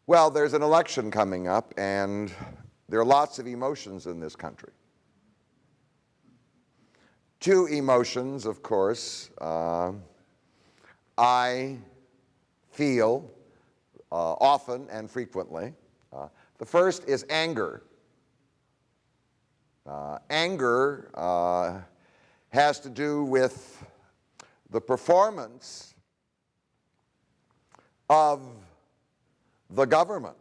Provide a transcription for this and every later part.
Well, there's an election coming up, and there are lots of emotions in this country. Two emotions, of course, I feel often and frequently. The first is anger. Anger has to do with the performance of the government.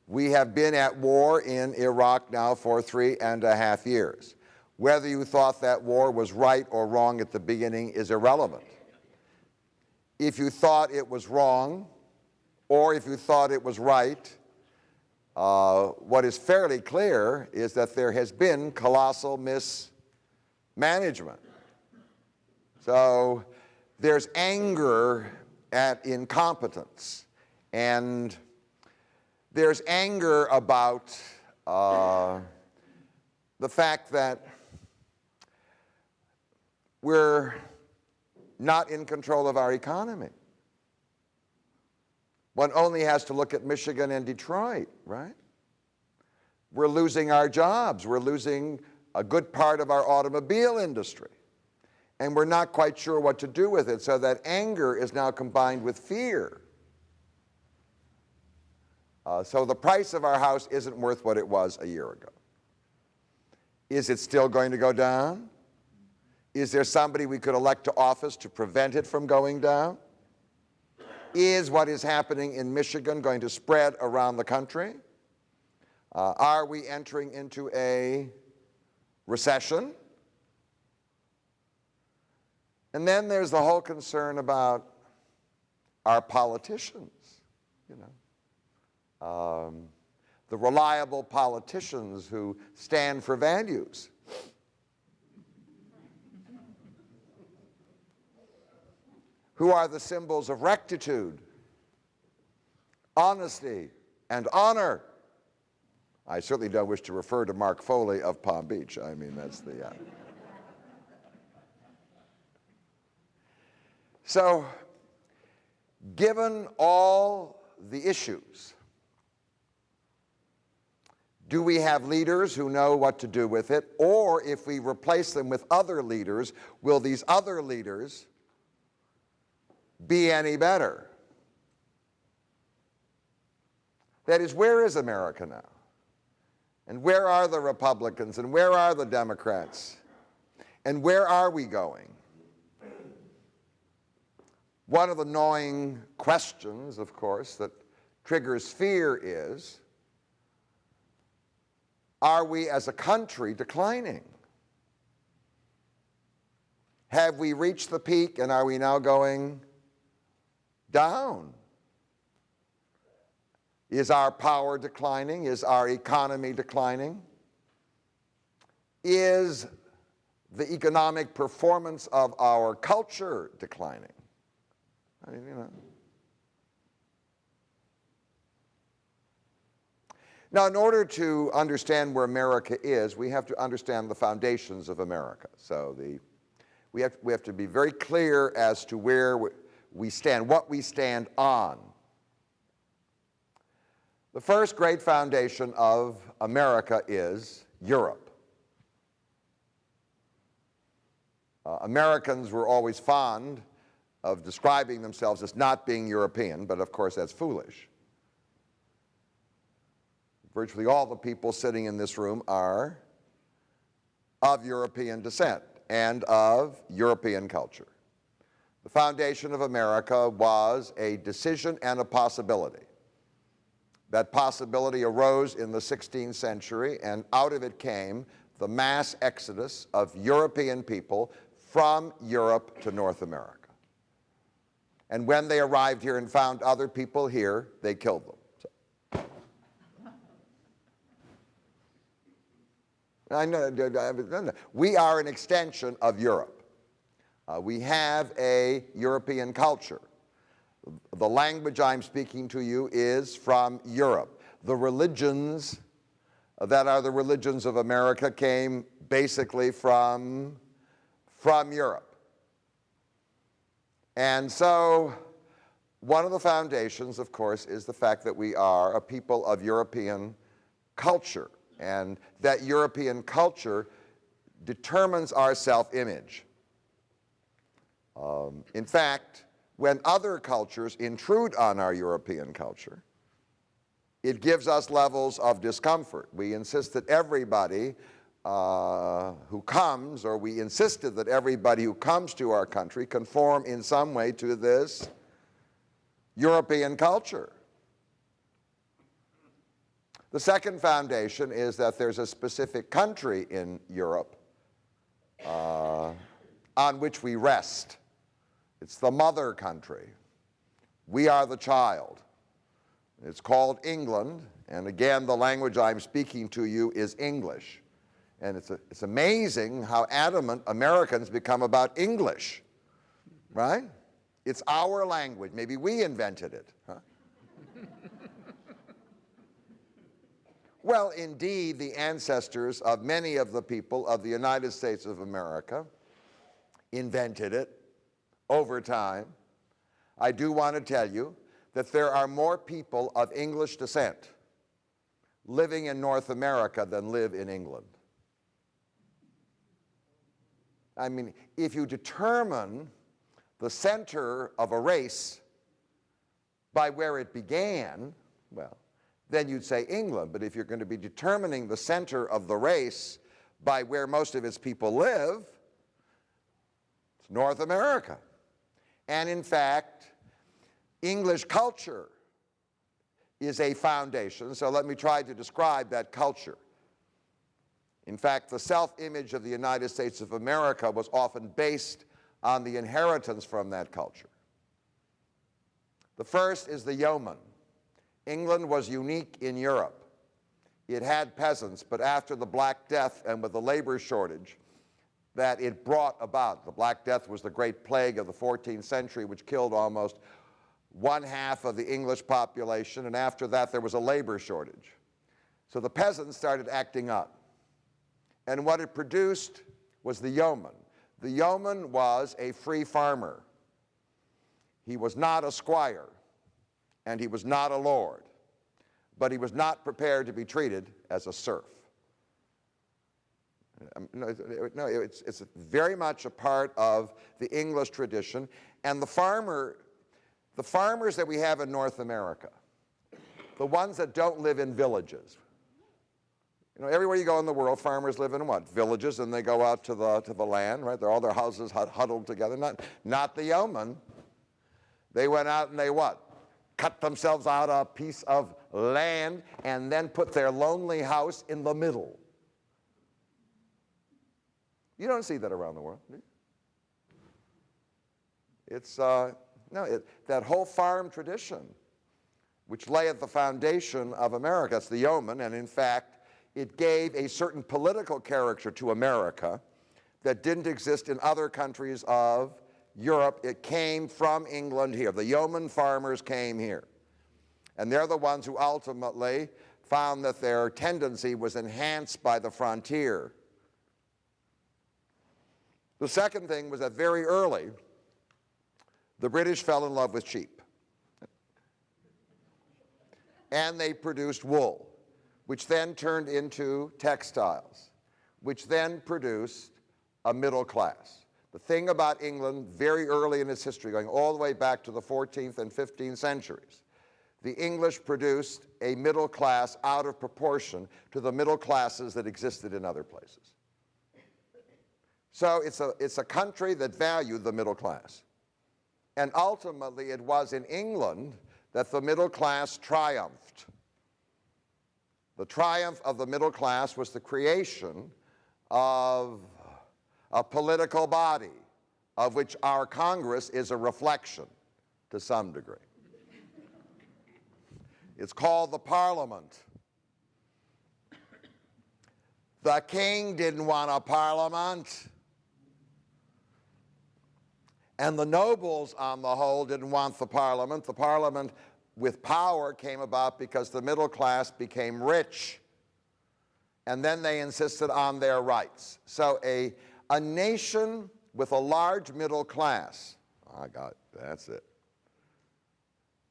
We have been at war in Iraq now for 3.5 years. Whether you thought that war was right or wrong at the beginning is irrelevant. If you thought it was wrong, or if you thought it was right, what is fairly clear is that there has been colossal mismanagement. So there's anger at incompetence, and there's anger about the fact that we're not in control of our economy. One only has to look at Michigan and Detroit, right? We're losing our jobs. We're losing a good part of our automobile industry. And we're not quite sure what to do with it, so that anger is now combined with fear. So the price of our house isn't worth what it was a year ago. Is it still going to go down? Is there somebody we could elect to office to prevent it from going down? Is what is happening in Michigan going to spread around the country? Are we entering into a recession? And then there's the whole concern about our politicians, the reliable politicians who stand for values. Who are the symbols of rectitude, honesty, and honor. I certainly don't wish to refer to Mark Foley of Palm Beach. I mean, that's the... So, given all the issues, do we have leaders who know what to do with it? Or if we replace them with other leaders, will these other leaders be any better? That is, where is America now? And where are the Republicans? And where are the Democrats? And where are we going? One of the gnawing questions, of course, that triggers fear is, are we as a country declining? Have we reached the peak and are we now going down? Is our power declining? Is our economy declining? Is the economic performance of our culture declining? I mean, Now, in order to understand where America is, we have to understand the foundations of America. So we have to be very clear as to where we stand, what we stand on. The first great foundation of America is Europe. Americans were always fond of describing themselves as not being European, but of course that's foolish. Virtually all the people sitting in this room are of European descent and of European culture. The foundation of America was a decision and a possibility. That possibility arose in the 16th century, and out of it came the mass exodus of European people from Europe to North America. And when they arrived here and found other people here, they killed them. We are an extension of Europe. We have a European culture. The language I'm speaking to you is from Europe. The religions that are the religions of America came basically from Europe. And so One of the foundations, of course, is the fact that we are a people of European culture, and that European culture determines our self-image. In fact, when other cultures intrude on our European culture, it gives us levels of discomfort. We insist that everybody who comes, or we insisted that everybody who comes to our country conform in some way to this European culture. The second foundation is that there's a specific country in Europe on which we rest. It's the mother country. We are the child. It's called England, and again, the language I'm speaking to you is English. And it's amazing how adamant Americans become about English, right? It's our language. Maybe we invented it, huh? Well, indeed, the ancestors of many of the people of the United States of America invented it over time. I do want to tell you that there are more people of English descent living in North America than live in England. I mean, if you determine the center of a race by where it began, well, then you'd say England. But if you're going to be determining the center of the race by where most of its people live, it's North America. And in fact, English culture is a foundation, so let me try to describe that culture. In fact, the self-image of the United States of America was often based on the inheritance from that culture. The first is the yeoman. England was unique in Europe. It had peasants, but after the Black Death and with the labor shortage that it brought about, the Black Death was the great plague of the 14th century, which killed almost 1/2 of the English population, and after that there was a labor shortage. So the peasants started acting up. And what it produced was the yeoman. The yeoman was a free farmer. He was not a squire, and he was not a lord, but he was not prepared to be treated as a serf. No, it's very much a part of the English tradition, and the farmers that we have in North America, the ones that don't live in villages. You know, everywhere you go in the world, farmers live in what? Villages, and they go out to the land, right? They're all their houses huddled together. Not the yeoman. They went out and they what? Cut themselves out a piece of land and then put their lonely house in the middle. You don't see that around the world, do you? It's, that whole farm tradition, which lay at the foundation of America, it's the yeoman, and in fact, it gave a certain political character to America that didn't exist in other countries of Europe. It came from England here. The yeoman farmers came here. And they're the ones who ultimately found that their tendency was enhanced by the frontier. The second thing was that very early, the British fell in love with sheep. And they produced wool, which then turned into textiles, which then produced a middle class. The thing about England very early in its history, going all the way back to the 14th and 15th centuries, the English produced a middle class out of proportion to the middle classes that existed in other places. So it's a country that valued the middle class. And ultimately, it was in England that the middle class triumphed. The triumph of the middle class was the creation of a political body of which our Congress is a reflection to some degree. It's called the Parliament. The king didn't want a parliament, and the nobles on the whole didn't want the parliament. The parliament with power came about because the middle class became rich, and then they insisted on their rights. So a nation with a large middle class, I got it, that's it.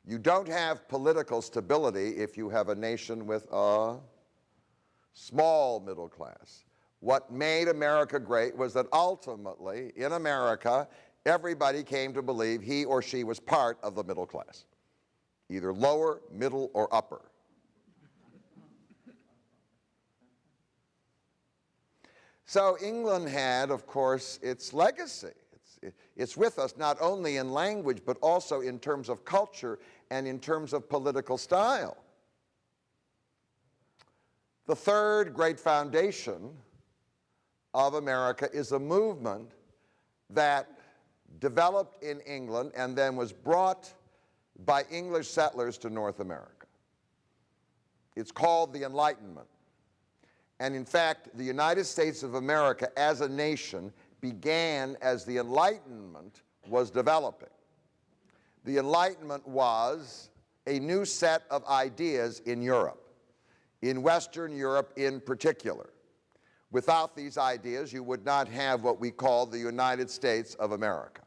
You don't have political stability if you have a nation with a small middle class. What made America great was that ultimately, in America, everybody came to believe he or she was part of the middle class, either lower, middle, or upper. So England had, of course, its legacy. It's with us not only in language, but also in terms of culture and in terms of political style. The third great foundation of America is a movement that developed in England and then was brought by English settlers to North America. It's called the Enlightenment. And in fact, the United States of America as a nation began as the Enlightenment was developing. The Enlightenment was a new set of ideas in Europe, in Western Europe in particular. Without these ideas, you would not have what we call the United States of America.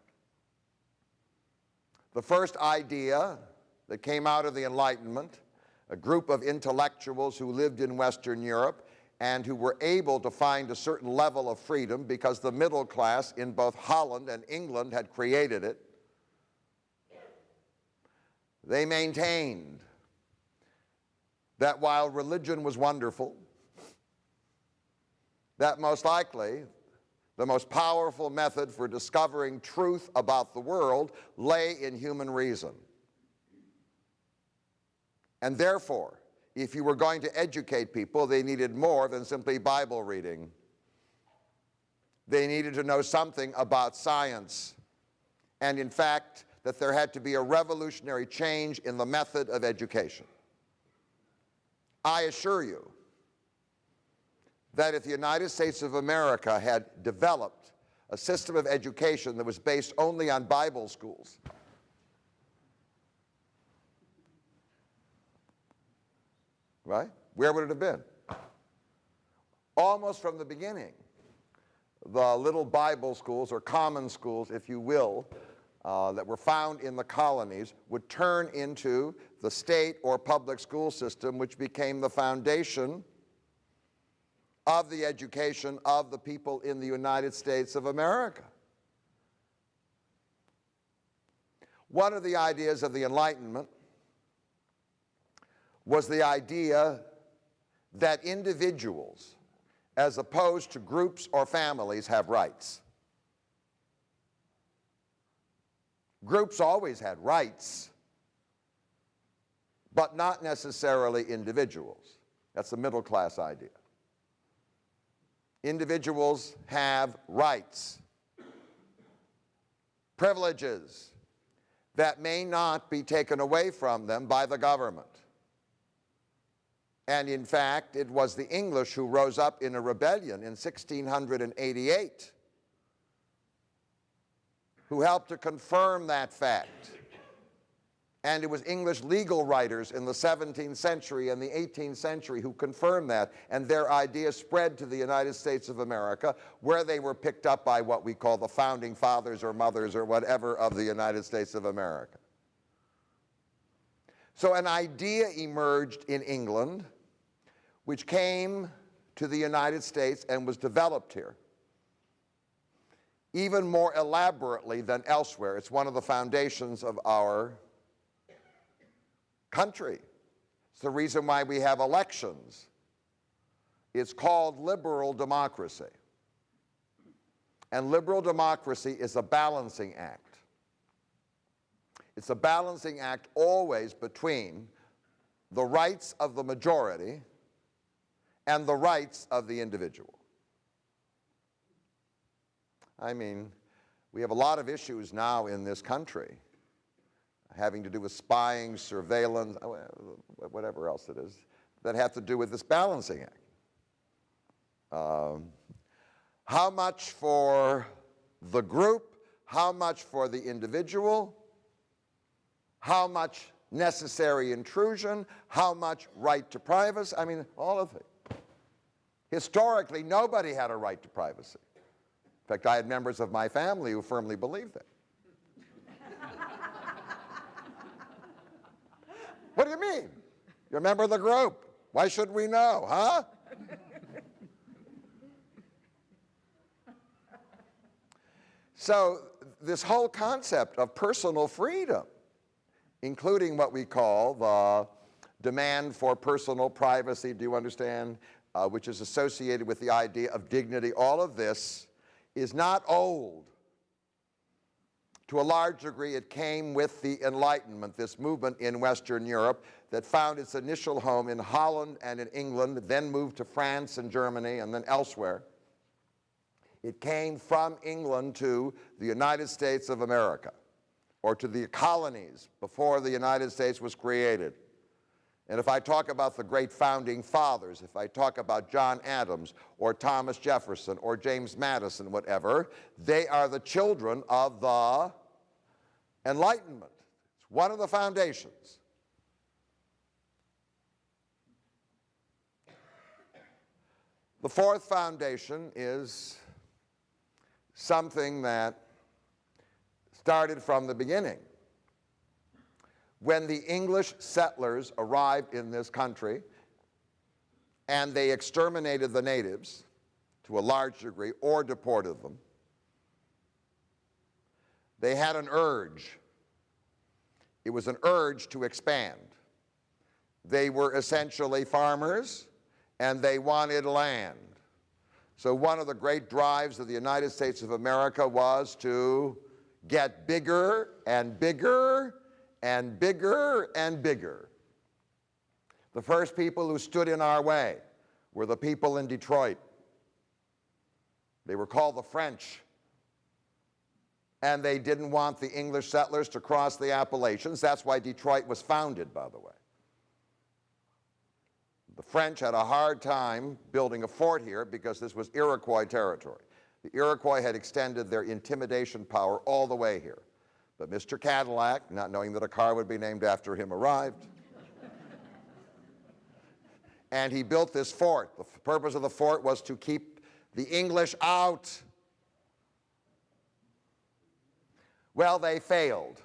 The first idea that came out of the Enlightenment, a group of intellectuals who lived in Western Europe and who were able to find a certain level of freedom because the middle class in both Holland and England had created it, they maintained that while religion was wonderful, that most likely the most powerful method for discovering truth about the world lay in human reason. And therefore, if you were going to educate people, they needed more than simply Bible reading. They needed to know something about science. And in fact, that there had to be a revolutionary change in the method of education. I assure you that if the United States of America had developed a system of education that was based only on Bible schools, right? Where would it have been? Almost from the beginning, the little Bible schools, or common schools, if you will, that were found in the colonies would turn into the state or public school system, which became the foundation of the education of the people in the United States of America. One of the ideas of the Enlightenment was the idea that individuals, as opposed to groups or families, have rights. Groups always had rights, but not necessarily individuals. That's the middle class idea. Individuals have rights, privileges that may not be taken away from them by the government. And in fact, it was the English who rose up in a rebellion in 1688 who helped to confirm that fact. And it was English legal writers in the 17th century and the 18th century who confirmed that, and their ideas spread to the United States of America, where they were picked up by what we call the founding fathers or mothers or whatever of the United States of America. So an idea emerged in England which came to the United States and was developed here even more elaborately than elsewhere. It's one of the foundations of our country. It's the reason why we have elections. It's called liberal democracy. And liberal democracy is a balancing act. It's a balancing act always between the rights of the majority and the rights of the individual. I mean, we have a lot of issues now in this country having to do with spying, surveillance, whatever else it is, that have to do with this balancing act. How much for the group? How much for the individual? How much necessary intrusion? How much right to privacy? I mean, all of it. Historically, nobody had a right to privacy. In fact, I had members of my family who firmly believed that. You're a member of the group. Why should we know, huh? So this whole concept of personal freedom, including what we call the demand for personal privacy, do you understand, which is associated with the idea of dignity, all of this is not old. To a large degree, it came with the Enlightenment, this movement in Western Europe that found its initial home in Holland and in England, then moved to France and Germany, and then elsewhere. It came from England to the United States of America, or to the colonies before the United States was created. And if I talk about the great founding fathers, if I talk about John Adams or Thomas Jefferson or James Madison, whatever, they are the children of the Enlightenment. It's one of the foundations. The fourth foundation is something that started from the beginning. When the English settlers arrived in this country and they exterminated the natives to a large degree or deported them, they had an urge. It was an urge to expand. They were essentially farmers and they wanted land. So one of the great drives of the United States of America was to get bigger and bigger and bigger and bigger. The first people who stood in our way were the people in Detroit. They were called the French. And they didn't want the English settlers to cross the Appalachians. That's why Detroit was founded, by the way. The French had a hard time building a fort here because this was Iroquois territory. The Iroquois had extended their intimidation power all the way here. But Mr. Cadillac, not knowing that a car would be named after him, arrived. And he built this fort. The purpose of the fort was to keep the English out. Well, they failed.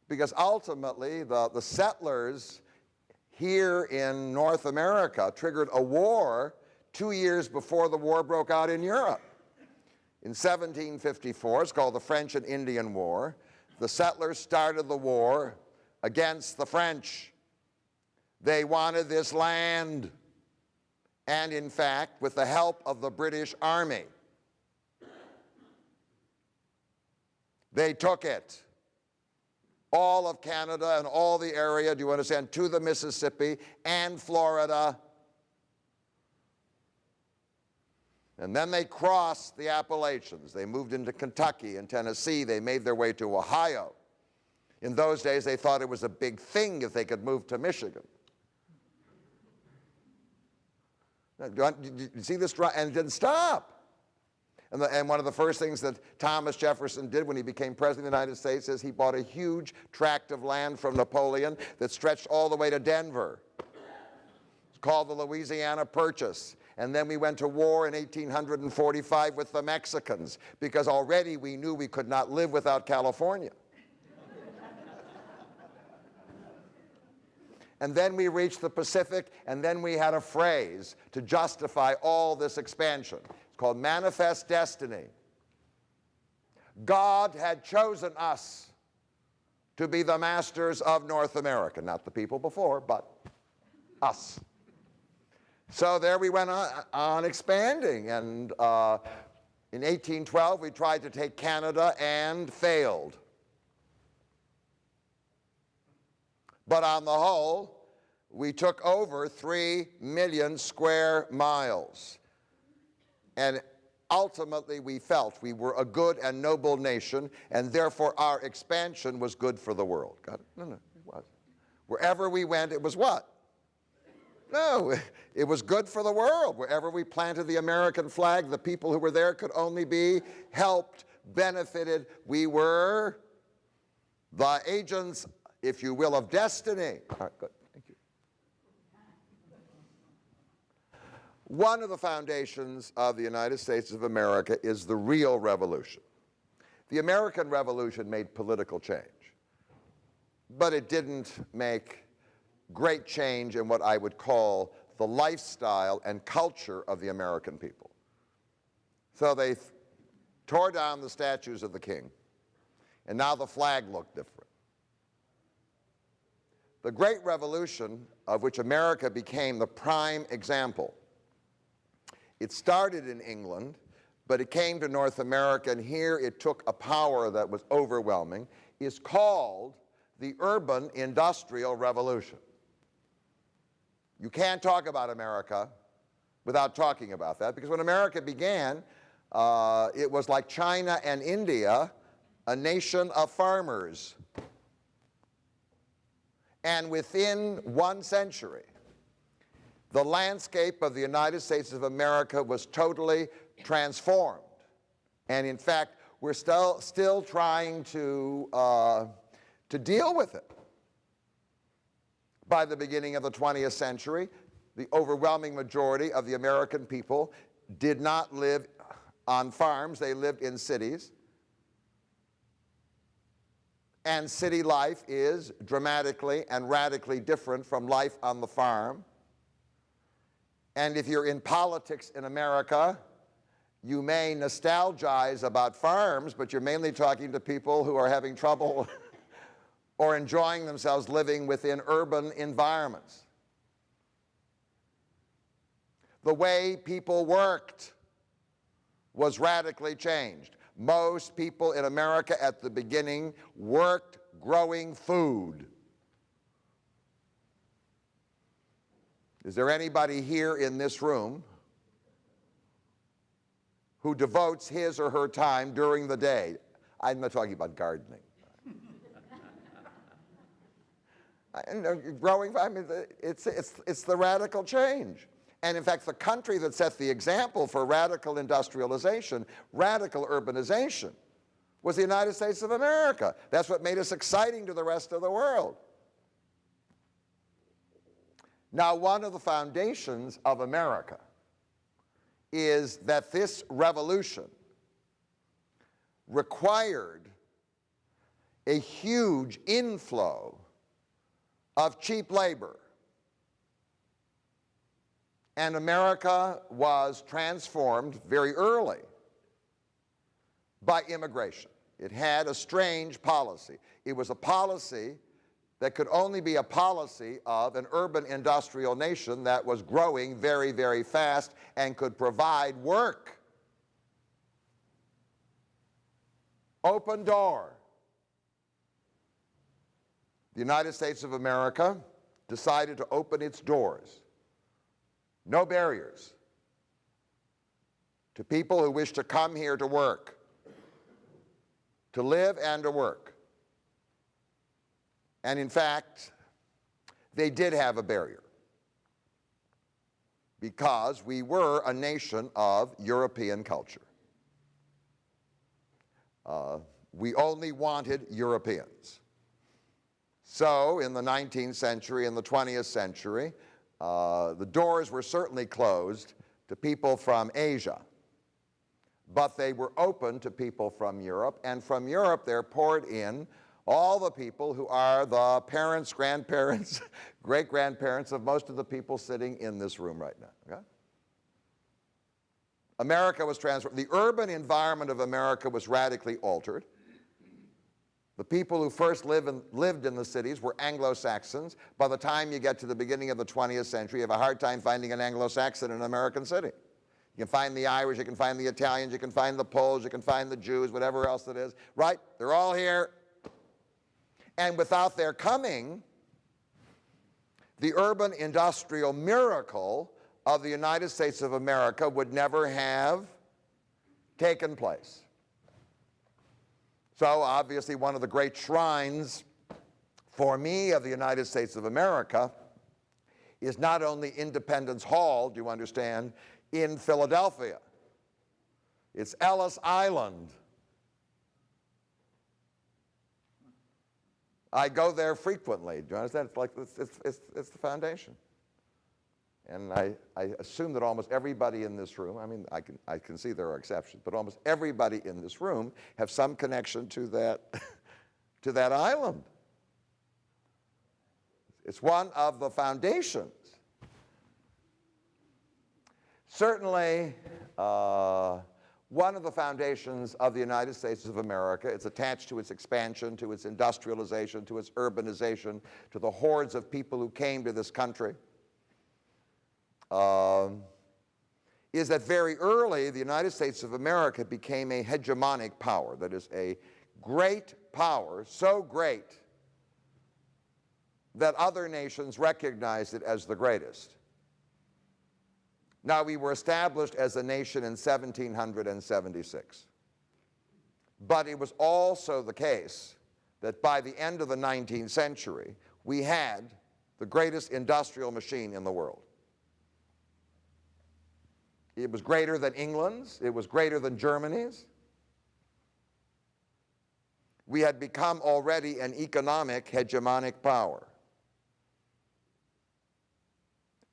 Because ultimately, the settlers here in North America triggered a war 2 years before the war broke out in Europe. In 1754, it's called the French and Indian War, the settlers started the war against the French. They wanted this land, and in fact, with the help of the British Army, they took it. All of Canada and all the area, do you understand, to the Mississippi and Florida. And then they crossed the Appalachians. They moved into Kentucky and Tennessee. They made their way to Ohio. In those days, they thought it was a big thing if they could move to Michigan. You see this? And it didn't stop. And one of the first things that Thomas Jefferson did when he became president of the United States is he bought a huge tract of land from Napoleon that stretched all the way to Denver. It's called the Louisiana Purchase. And then we went to war in 1845 with the Mexicans because already we knew we could not live without California. And then we reached the Pacific, and then we had a phrase to justify all this expansion. It's called manifest destiny. God had chosen us to be the masters of North America. Not the people before, but us. So there we went on expanding. And in 1812, we tried to take Canada and failed. But on the whole, we took over 3 million square miles. And ultimately, we felt we were a good and noble nation, and therefore our expansion was good for the world. Got it? No, it was. Wherever we went, it was what? No, it was good for the world. Wherever we planted the American flag, the people who were there could only be helped, benefited. We were the agents, if you will, of destiny. All right, good. Thank you. One of the foundations of the United States of America is the real revolution. The American Revolution made political change, but it didn't make great change in what I would call the lifestyle and culture of the American people. So they tore down the statues of the king, and now the flag looked different. The Great Revolution, of which America became the prime example, it started in England, but it came to North America, and here it took a power that was overwhelming, is called the urban industrial revolution. You can't talk about America without talking about that, because when America began, it was like China and India, a nation of farmers. And within 1 century, the landscape of the United States of America was totally transformed. And in fact, we're still trying to deal with it. By the beginning of the 20th century, the overwhelming majority of the American people did not live on farms, they lived in cities. And city life is dramatically and radically different from life on the farm. And if you're in politics in America, you may nostalgize about farms, but you're mainly talking to people who are having trouble or enjoying themselves living within urban environments. The way people worked was radically changed. Most people in America at the beginning worked growing food. Is there anybody here in this room who devotes his or her time during the day? I'm not talking about gardening. Growing, I mean, it's the radical change. And in fact, the country that set the example for radical industrialization, radical urbanization, was the United States of America. That's what made us exciting to the rest of the world. Now, one of the foundations of America is that this revolution required a huge inflow of cheap labor. And America was transformed very early by immigration. It had a strange policy. It was a policy that could only be a policy of an urban industrial nation that was growing very, very fast and could provide work. Open door. The United States of America decided to open its doors. No barriers to people who wish to come here to work, to live and to work. And in fact, they did have a barrier because we were a nation of European culture. We only wanted Europeans. So in the 19th century and the 20th century, the doors were certainly closed to people from Asia, but they were open to people from Europe, and from Europe there poured in all the people who are the parents, grandparents, great-grandparents of most of the people sitting in this room right now. Okay? America was transformed. The urban environment of America was radically altered. The people who first lived in the cities were Anglo-Saxons. By the time you get to the beginning of the 20th century, you have a hard time finding an Anglo-Saxon in an American city. You can find the Irish, you can find the Italians, you can find the Poles, you can find the Jews, whatever else it is. Right? They're all here. And without their coming, the urban industrial miracle of the United States of America would never have taken place. So obviously one of the great shrines for me of the United States of America is not only Independence Hall, do you understand, in Philadelphia. It's Ellis Island. I go there frequently. Do you understand? It's like it's the foundation. And I assume that almost everybody in this room, I mean, I can see there are exceptions, but almost everybody in this room have some connection to that, to that island. It's one of the foundations. Certainly, one of the foundations of the United States of America, it's attached to its expansion, to its industrialization, to its urbanization, to the hordes of people who came to this country, is that very early the United States of America became a hegemonic power, that is, a great power, so great that other nations recognized it as the greatest. Now, we were established as a nation in 1776, but it was also the case that by the end of the 19th century, we had the greatest industrial machine in the world. It was greater than England's, it was greater than Germany's. We had become already an economic hegemonic power.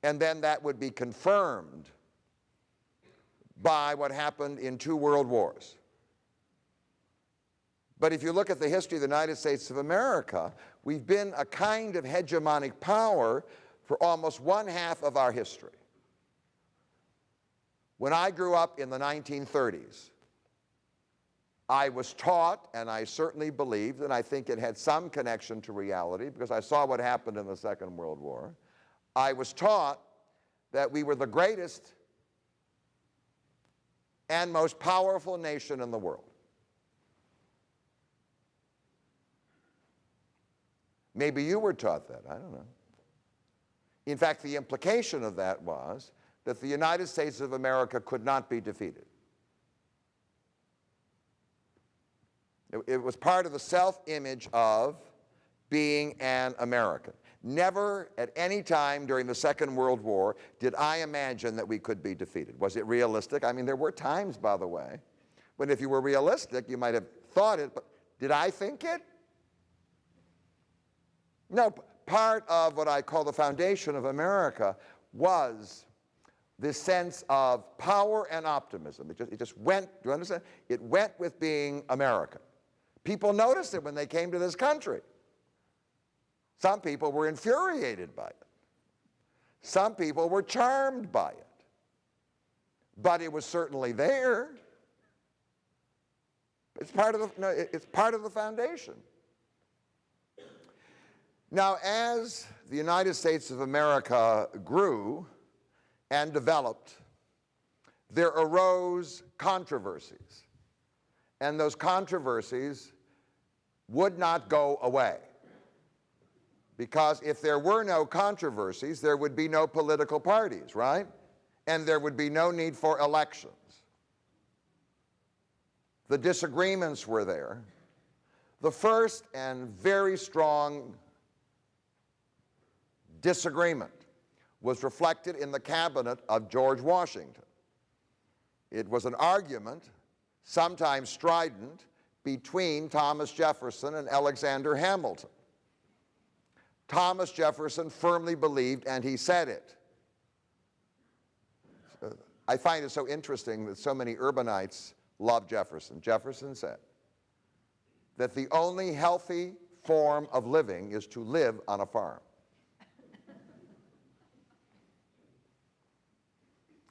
And then that would be confirmed by what happened in 2 world wars. But if you look at the history of the United States of America, we've been a kind of hegemonic power for almost 1/2 of our history. When I grew up in the 1930s, I was taught, and I certainly believed, and I think it had some connection to reality because I saw what happened in the Second World War, I was taught that we were the greatest and most powerful nation in the world. Maybe you were taught that, I don't know. In fact, the implication of that was that the United States of America could not be defeated. It was part of the self-image of being an American. Never at any time during the Second World War did I imagine that we could be defeated. Was it realistic? I mean, there were times, by the way, when if you were realistic, you might have thought it, but did I think it? No, part of what I call the foundation of America was this sense of power and optimism. It just went, do you understand? It went with being American. People noticed it when they came to this country. Some people were infuriated by it. Some people were charmed by it. But it was certainly there. It's part of the, no, it's part of the foundation. Now, as the United States of America grew and developed, there arose controversies. And those controversies would not go away. Because if there were no controversies, there would be no political parties, right? And there would be no need for elections. The disagreements were there. The first and very strong disagreement was reflected in the cabinet of George Washington. It was an argument, sometimes strident, between Thomas Jefferson and Alexander Hamilton. Thomas Jefferson firmly believed, and he said it. I find it so interesting that so many urbanites love Jefferson. Jefferson said that the only healthy form of living is to live on a farm.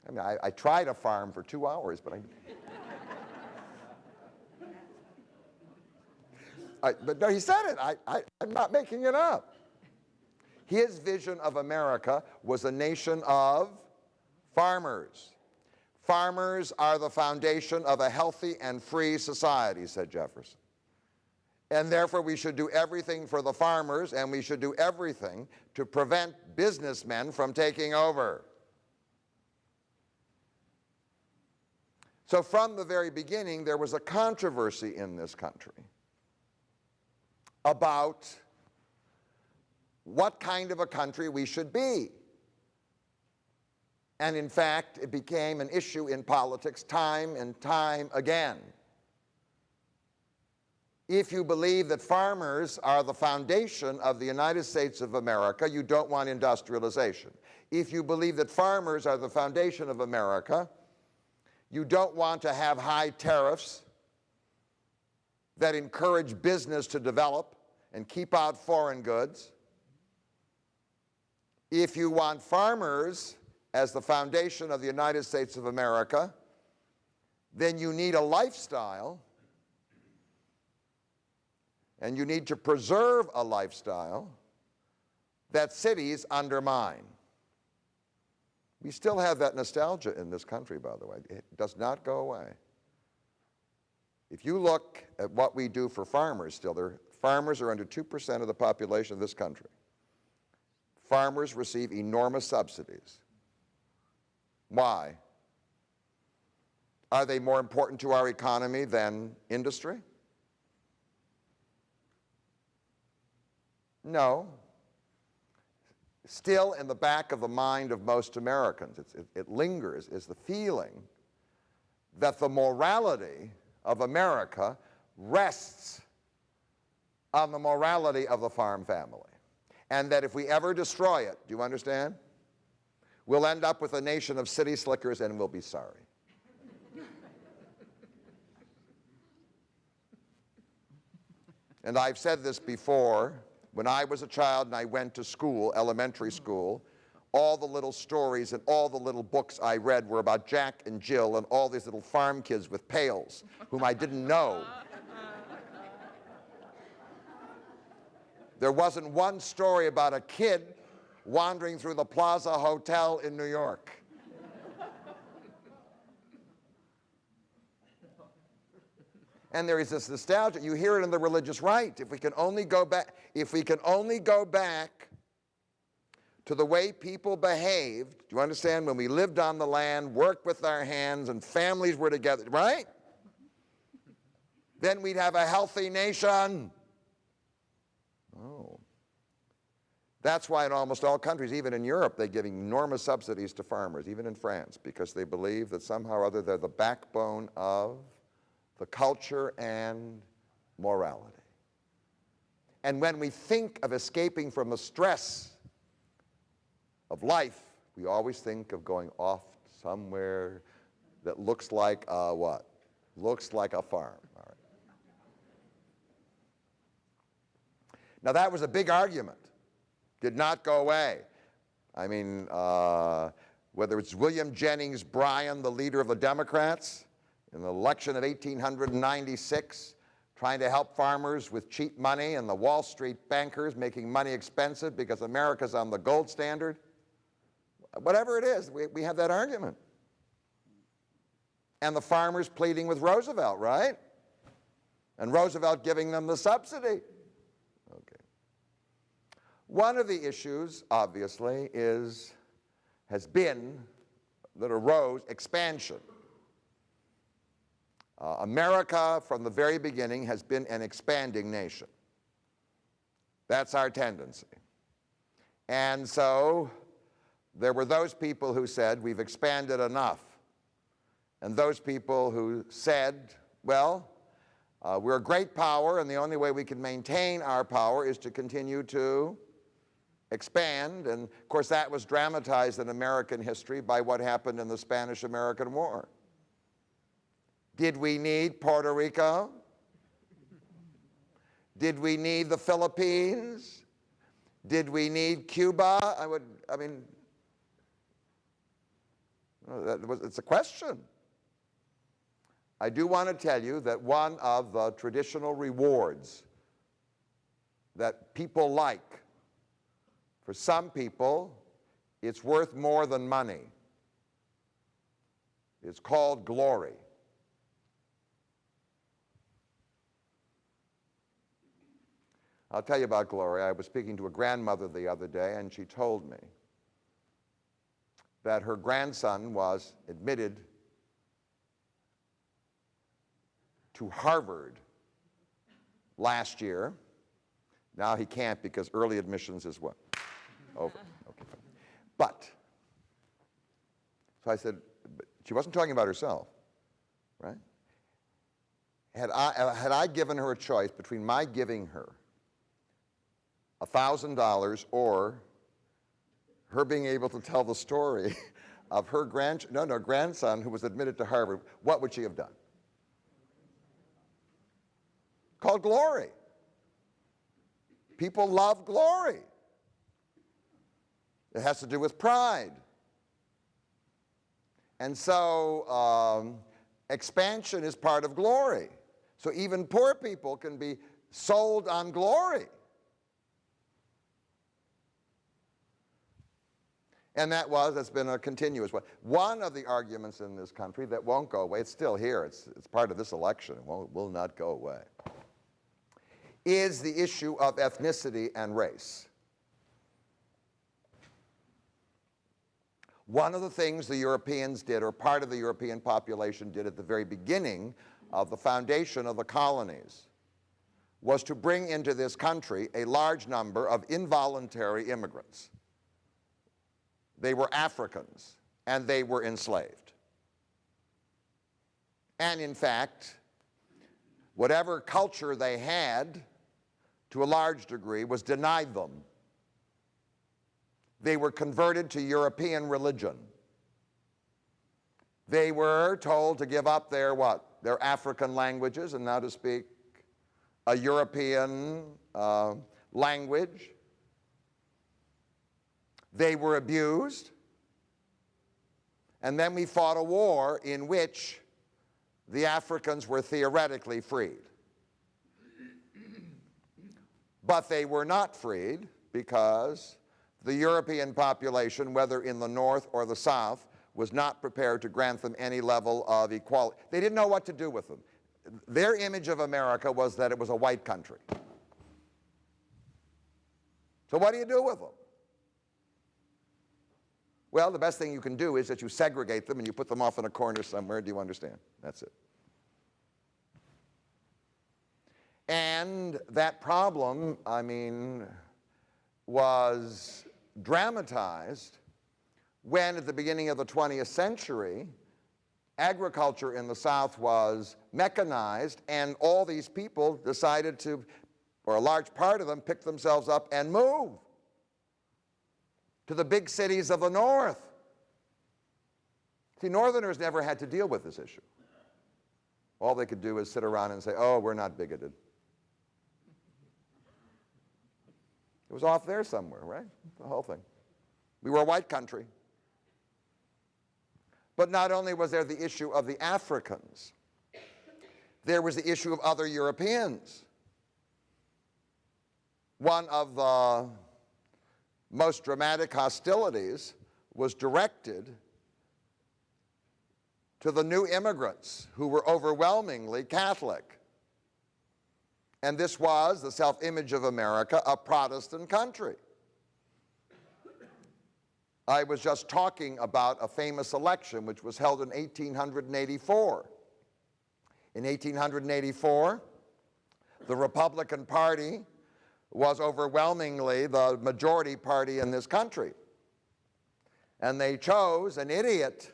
I mean, I tried a farm for 2 hours, but but no, he said it. I'm not making it up. His vision of America was a nation of farmers. Farmers are the foundation of a healthy and free society, said Jefferson. And therefore we should do everything for the farmers, and we should do everything to prevent businessmen from taking over. So from the very beginning, there was a controversy in this country about what kind of a country we should be. And in fact, it became an issue in politics time and time again. If you believe that farmers are the foundation of the United States of America, you don't want industrialization. If you believe that farmers are the foundation of America, you don't want to have high tariffs that encourage business to develop and keep out foreign goods. If you want farmers as the foundation of the United States of America, then you need a lifestyle, and you need to preserve a lifestyle that cities undermine. We still have that nostalgia in this country, by the way. It does not go away. If you look at what we do for farmers still, farmers are under 2% of the population of this country. Farmers receive enormous subsidies. Why? Are they more important to our economy than industry? No. Still in the back of the mind of most Americans, it lingers, is the feeling that the morality of America rests on the morality of the farm family. And that if we ever destroy it, do you understand? We'll end up with a nation of city slickers and we'll be sorry. And I've said this before. When I was a child and I went to school, elementary school, all the little stories and all the little books I read were about Jack and Jill and all these little farm kids with pails whom I didn't know. There wasn't one story about a kid wandering through the Plaza Hotel in New York. And there is this nostalgia. You hear it in the religious right. If we can only go back to the way people behaved, do you understand? When we lived on the land, worked with our hands, and families were together, right? Then we'd have a healthy nation. Oh. That's why in almost all countries, even in Europe, they give enormous subsidies to farmers, even in France, because they believe that somehow or other they're the backbone of the culture and morality. And when we think of escaping from the stress of life, we always think of going off somewhere that looks like a what? Looks like a farm. All right. Now that was a big argument. Did not go away. I mean, whether it's William Jennings Bryan, the leader of the Democrats, in the election of 1896, trying to help farmers with cheap money, and the Wall Street bankers making money expensive because America's on the gold standard. Whatever it is, we have that argument. And the farmers pleading with Roosevelt, right? And Roosevelt giving them the subsidy. Okay. One of the issues, obviously, has been that arose expansion. America, from the very beginning, has been an expanding nation. That's our tendency. And so there were those people who said, we've expanded enough. And those people who said, well, we're a great power, and the only way we can maintain our power is to continue to expand. And, of course, that was dramatized in American history by what happened in the Spanish-American War. Did we need Puerto Rico? Did we need the Philippines? Did we need Cuba? It's a question. I do want to tell you that one of the traditional rewards that people like, for some people, it's worth more than money. It's called glory. I'll tell you about glory. I was speaking to a grandmother the other day, and she told me that her grandson was admitted to Harvard last year. Now he can't because early admissions is what? Over. Okay. But, so I said, but she wasn't talking about herself, right? Had I given her a choice between my giving her $1,000 or her being able to tell the story of her grandson who was admitted to Harvard, what would she have done? Called glory. People love glory. It has to do with pride. And so expansion is part of glory. So even poor people can be sold on glory. And that's been a continuous one. One of the arguments in this country that won't go away, it's still here, it's part of this election, it will not go away, is the issue of ethnicity and race. One of the things the Europeans did, or part of the European population did at the very beginning of the foundation of the colonies, was to bring into this country a large number of involuntary immigrants. They were Africans, and they were enslaved. And in fact, whatever culture they had, to a large degree, was denied them. They were converted to European religion. They were told to give up their what? Their African languages and now to speak a European language. They were abused. And then we fought a war in which the Africans were theoretically freed. But they were not freed because the European population, whether in the North or the South, was not prepared to grant them any level of equality. They didn't know what to do with them. Their image of America was that it was a white country. So what do you do with them? Well, the best thing you can do is that you segregate them and you put them off in a corner somewhere. Do you understand? That's it. And that problem, was dramatized when at the beginning of the 20th century, agriculture in the South was mechanized and all these people decided to, or a large part of them, pick themselves up and move to the big cities of the North. See, Northerners never had to deal with this issue. All they could do is sit around and say, oh, we're not bigoted. It was off there somewhere, right? The whole thing. We were a white country. But not only was there the issue of the Africans, there was the issue of other Europeans. One of the most dramatic hostilities was directed to the new immigrants who were overwhelmingly Catholic. And this was the self-image of America, a Protestant country. I was just talking about a famous election which was held in 1884. In 1884, the Republican Party was overwhelmingly the majority party in this country. And they chose an idiot.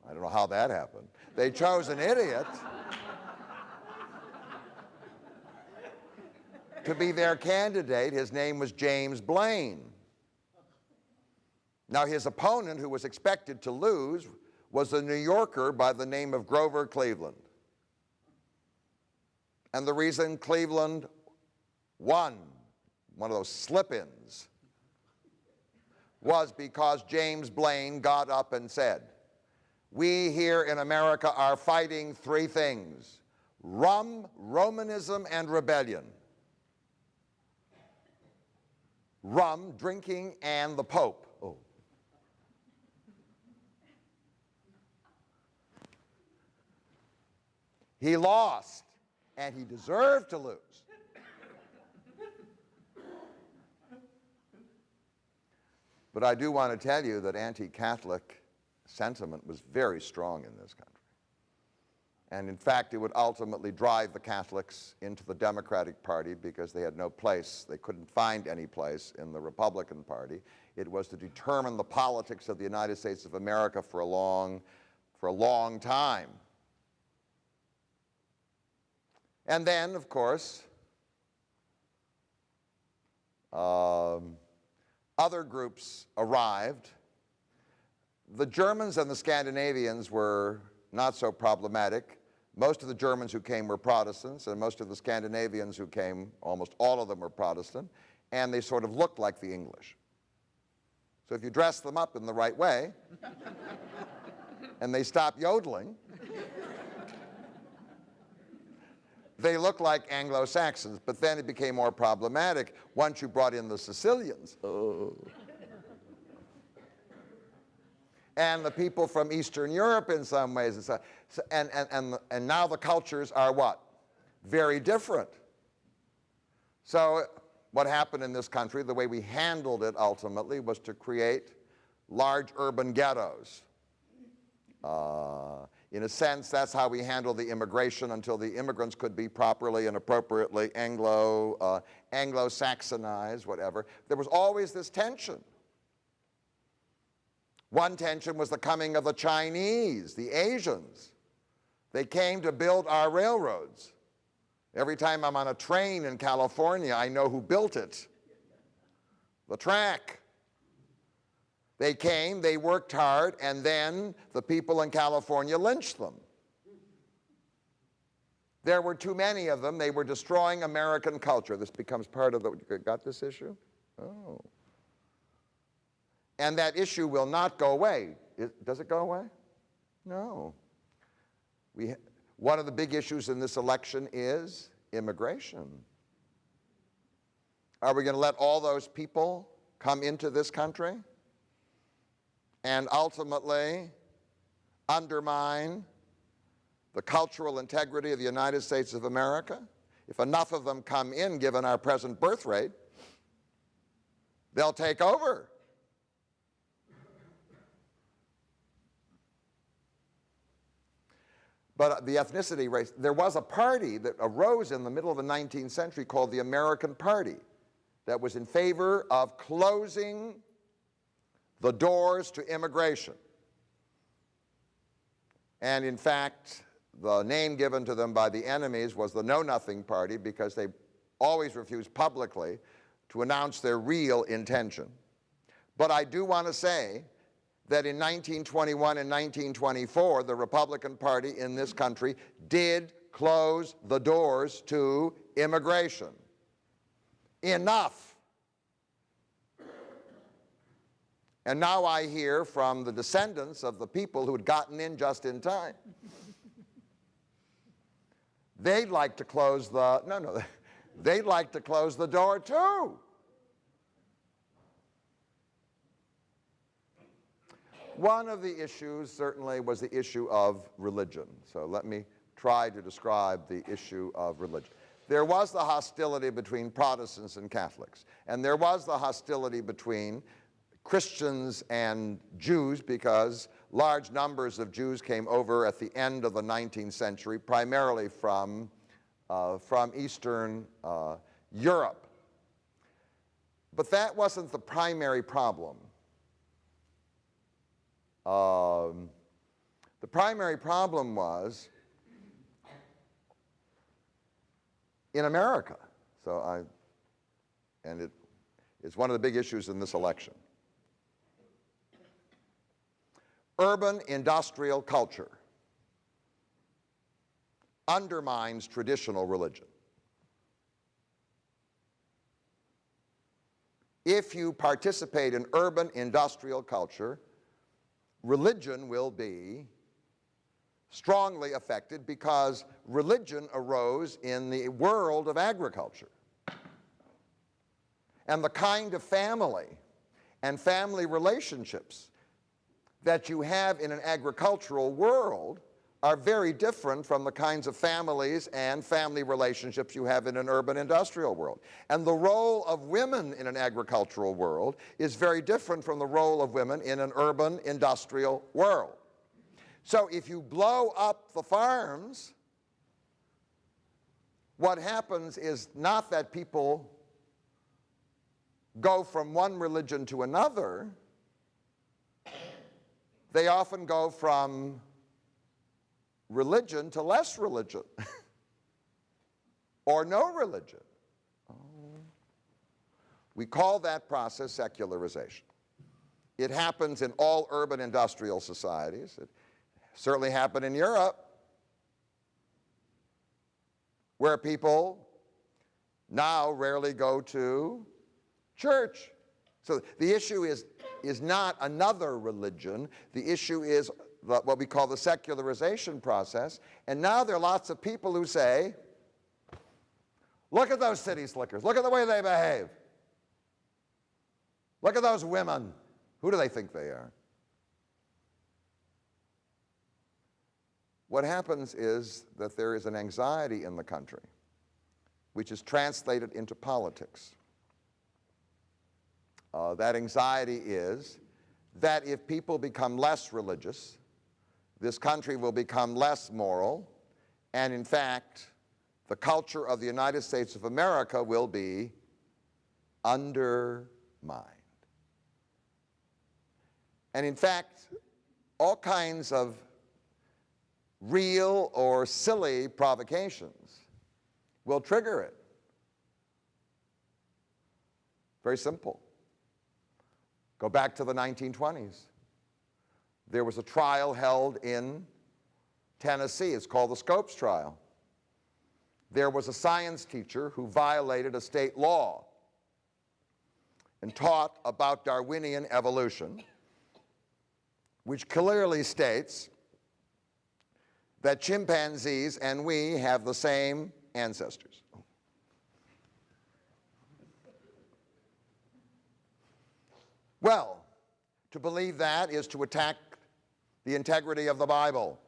I don't know how that happened. They chose an idiot to be their candidate. His name was James Blaine. Now his opponent, who was expected to lose, was a New Yorker by the name of Grover Cleveland. And the reason Cleveland won, one of those slip-ins, was because James Blaine got up and said, we here in America are fighting three things: rum, Romanism, and rebellion. Rum, drinking, and the Pope. Oh. He lost, and he deserved to lose. But I do want to tell you that anti-Catholic sentiment was very strong in this country. And in fact, it would ultimately drive the Catholics into the Democratic Party because they had no place, they couldn't find any place in the Republican Party. It was to determine the politics of the United States of America for a long time. And then, of course, other groups arrived. The Germans and the Scandinavians were not so problematic. Most of the Germans who came were Protestants, and most of the Scandinavians who came, almost all of them were Protestant, and they sort of looked like the English. So if you dress them up in the right way, and they stop yodeling, they look like Anglo-Saxons. But then it became more problematic once you brought in the Sicilians. Oh. And the people from Eastern Europe in some ways. And now the cultures are what? Very different. So what happened in this country, the way we handled it ultimately, was to create large urban ghettos. In a sense, that's how we handled the immigration until the immigrants could be properly and appropriately Anglo-Saxonized, whatever. There was always this tension. One tension was the coming of the Chinese, the Asians. They came to build our railroads. Every time I'm on a train in California, I know who built it. The track. They came, they worked hard, and then the people in California lynched them. There were too many of them. They were destroying American culture. This becomes part of the, you got this issue? Oh. And that issue will not go away. Does it go away? No. One of the big issues in this election is immigration. Are we going to let all those people come into this country and ultimately undermine the cultural integrity of the United States of America? If enough of them come in, given our present birth rate, they'll take over. But the ethnicity race, there was a party that arose in the middle of the 19th century called the American Party that was in favor of closing the doors to immigration. And in fact, the name given to them by the enemies was the Know Nothing Party, because they always refused publicly to announce their real intention. But I do want to say that in 1921 and 1924, the Republican Party in this country did close the doors to immigration. Enough. And now I hear from the descendants of the people who had gotten in just in time, they'd like to close the, they'd like to close the door too. One of the issues certainly was the issue of religion. So let me try to describe the issue of religion. There was the hostility between Protestants and Catholics, and there was the hostility between Christians and Jews, because large numbers of Jews came over at the end of the 19th century, primarily from Eastern Europe. But that wasn't the primary problem. The primary problem was in America. And it is one of the big issues in this election. Urban industrial culture undermines traditional religion. If you participate in urban industrial culture, religion will be strongly affected, because religion arose in the world of agriculture. And the kind of family and family relationships that you have in an agricultural world are very different from the kinds of families and family relationships you have in an urban industrial world. And the role of women in an agricultural world is very different from the role of women in an urban industrial world. So if you blow up the farms, what happens is not that people go from one religion to another. They often go from religion to less religion or no religion. We call that process secularization. It happens in all urban industrial societies. It certainly happened in Europe, where people now rarely go to church. So the issue is not another religion. The issue is what we call the secularization process. And now there are lots of people who say, look at those city slickers. Look at the way they behave. Look at those women. Who do they think they are? What happens is that there is an anxiety in the country which is translated into politics. That anxiety is that if people become less religious, this country will become less moral, and in fact, the culture of the United States of America will be undermined. And in fact, all kinds of real or silly provocations will trigger it. Very simple. Go back to the 1920s. There was a trial held in Tennessee. It's called the Scopes trial. There was a science teacher who violated a state law and taught about Darwinian evolution, which clearly states that chimpanzees and we have the same ancestors. Well, to believe that is to attack the integrity of the Bible.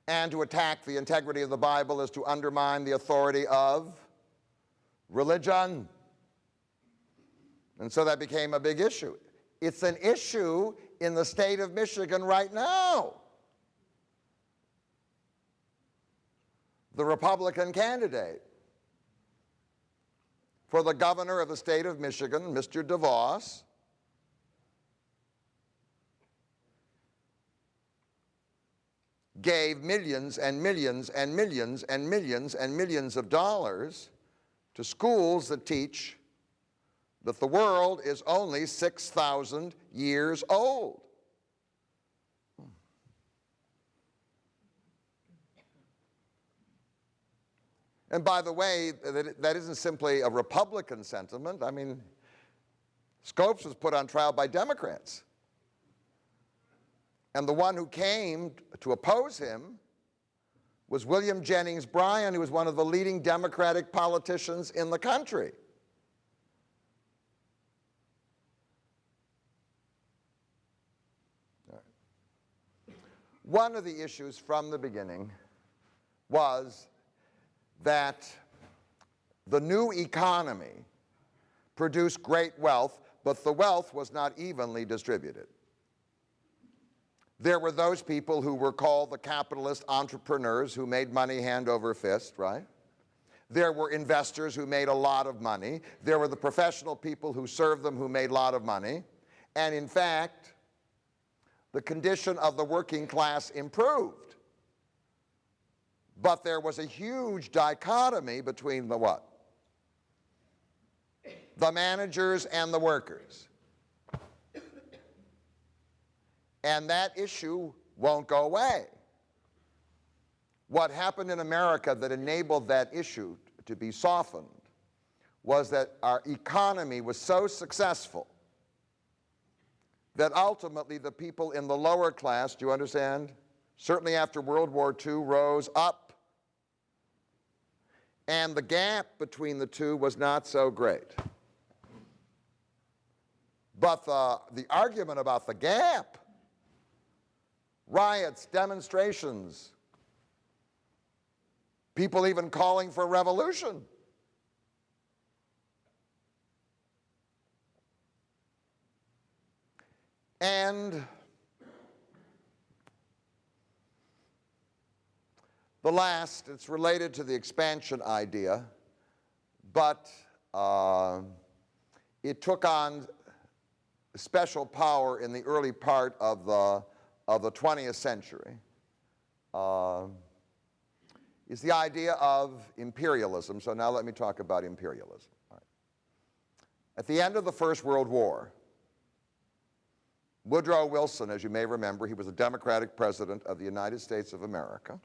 And to attack the integrity of the Bible is to undermine the authority of religion. And so that became a big issue. It's an issue in the state of Michigan right now. The Republican candidate for the governor of the state of Michigan, Mr. DeVos, gave millions and millions and millions and millions and millions of dollars to schools that teach that the world is only 6,000 years old. And by the way, that isn't simply a Republican sentiment. I mean, Scopes was put on trial by Democrats. And the one who came to oppose him was William Jennings Bryan, who was one of the leading Democratic politicians in the country. One of the issues from the beginning was that the new economy produced great wealth, but the wealth was not evenly distributed. There were those people who were called the capitalist entrepreneurs who made money hand over fist, right? There were investors who made a lot of money. There were the professional people who served them who made a lot of money. And in fact, the condition of the working class improved. But there was a huge dichotomy between the what? The managers and the workers. And that issue won't go away. What happened in America that enabled that issue to be softened was that our economy was so successful that ultimately the people in the lower class, do you understand, certainly after World War II, rose up. And the gap between the two was not so great. But the argument about the gap, riots, demonstrations, people even calling for revolution. And the last, it's related to the expansion idea, but it took on special power in the early part of the 20th century, is the idea of imperialism. So now let me talk about imperialism. All right. At the end of the First World War, Woodrow Wilson, as you may remember, he was a Democratic president of the United States of America,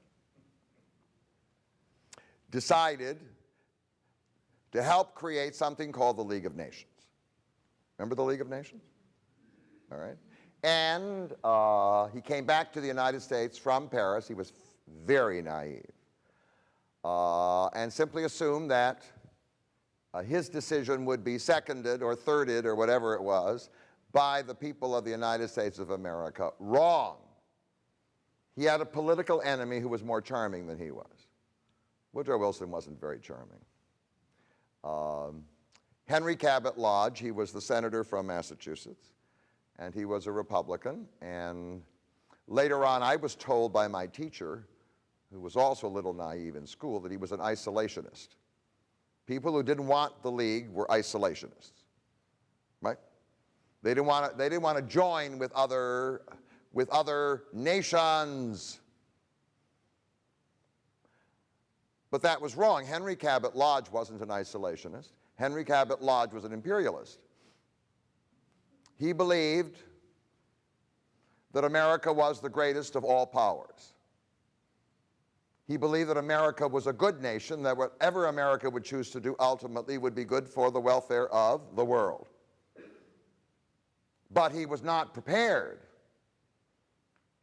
decided to help create something called the League of Nations. Remember the League of Nations? All right. And he came back to the United States from Paris. He was very naive and simply assumed that his decision would be seconded or thirded or whatever it was by the people of the United States of America. Wrong. He had a political enemy who was more charming than he was. Woodrow Wilson wasn't very charming. Henry Cabot Lodge, he was the senator from Massachusetts, and he was a Republican. And later on, I was told by my teacher, who was also a little naive in school, that he was an isolationist. People who didn't want the League were isolationists, right? They didn't want to join with other nations. But that was wrong. Henry Cabot Lodge wasn't an isolationist. Henry Cabot Lodge was an imperialist. He believed that America was the greatest of all powers. He believed that America was a good nation, that whatever America would choose to do ultimately would be good for the welfare of the world. But he was not prepared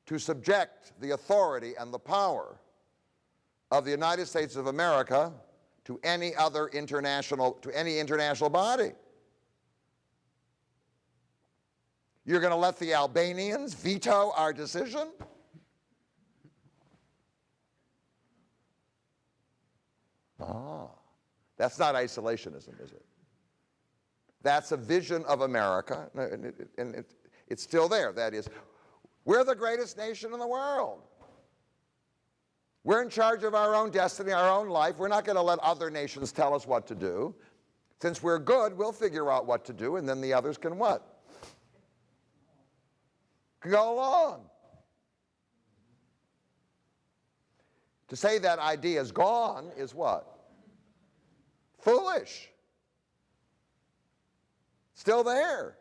to subject the authority and the power of the United States of America to any international body. You're going to let the Albanians veto our decision? That's not isolationism, is it? That's a vision of America, and it's still there. That is, we're the greatest nation in the world. We're in charge of our own destiny, our own life. We're not going to let other nations tell us what to do. Since we're good, we'll figure out what to do, and then the others can what? Can go along. To say that idea is gone is what? Foolish. Still there.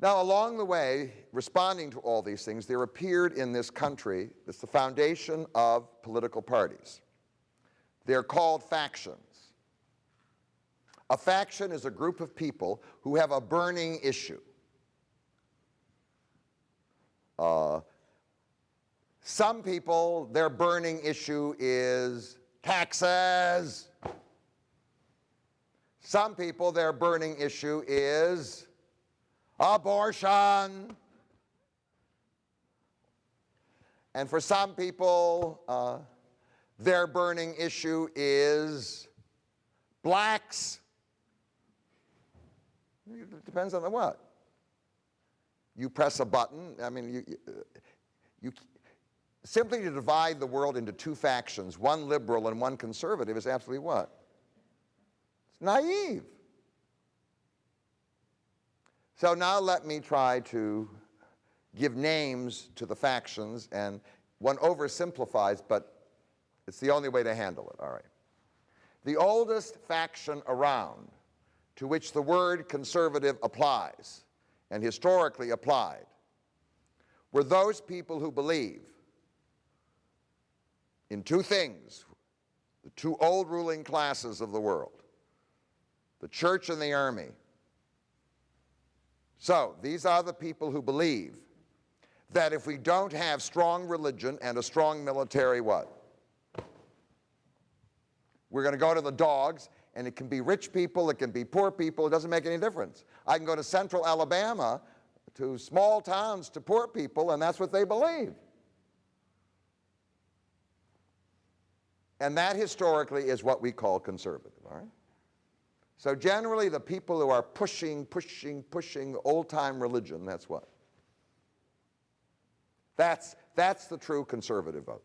Now, along the way, responding to all these things, there appeared in this country, it's the foundation of political parties. They're called factions. A faction is a group of people who have a burning issue. Some people, their burning issue is taxes. Some people, their burning issue is abortion. And for some people, their burning issue is blacks. It depends on the what. You press a button, I mean, you simply to divide the world into two factions, one liberal and one conservative, is absolutely what? It's naive. So now let me try to give names to the factions, and one oversimplifies, but it's the only way to handle it, all right. The oldest faction around to which the word conservative applies, and historically applied, were those people who believe in two things, the two old ruling classes of the world, the church and the army. So these are the people who believe that if we don't have strong religion and a strong military, what? We're going to go to the dogs, and it can be rich people, it can be poor people, it doesn't make any difference. I can go to central Alabama, to small towns, to poor people, and that's what they believe. And that historically is what we call conservative, all right? So generally the people who are pushing the old-time religion, that's what? That's the true conservative vote.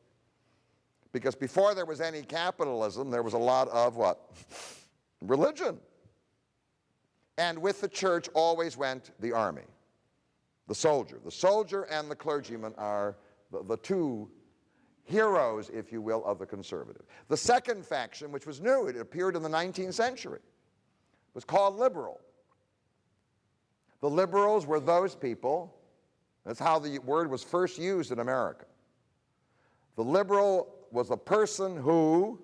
Because before there was any capitalism, there was a lot of what? Religion. And with the church always went the army, the soldier. The soldier and the clergyman are the two heroes, if you will, of the conservative. The second faction, which was new, it appeared in the 19th century, was called liberal. The liberals were those people, that's how the word was first used in America. The liberal was a person who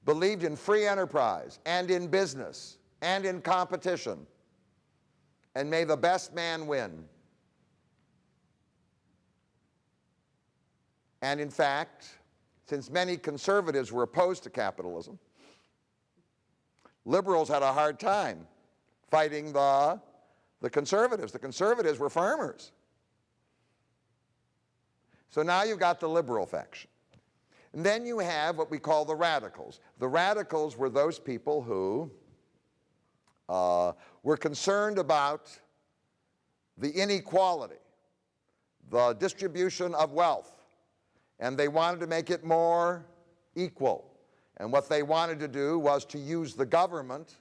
believed in free enterprise and in business and in competition, and may the best man win. And in fact, since many conservatives were opposed to capitalism, liberals had a hard time fighting the conservatives. The conservatives were farmers. So now you've got the liberal faction. And then you have what we call the radicals. The radicals were those people who were concerned about the inequality, the distribution of wealth, and they wanted to make it more equal. And what they wanted to do was to use the government,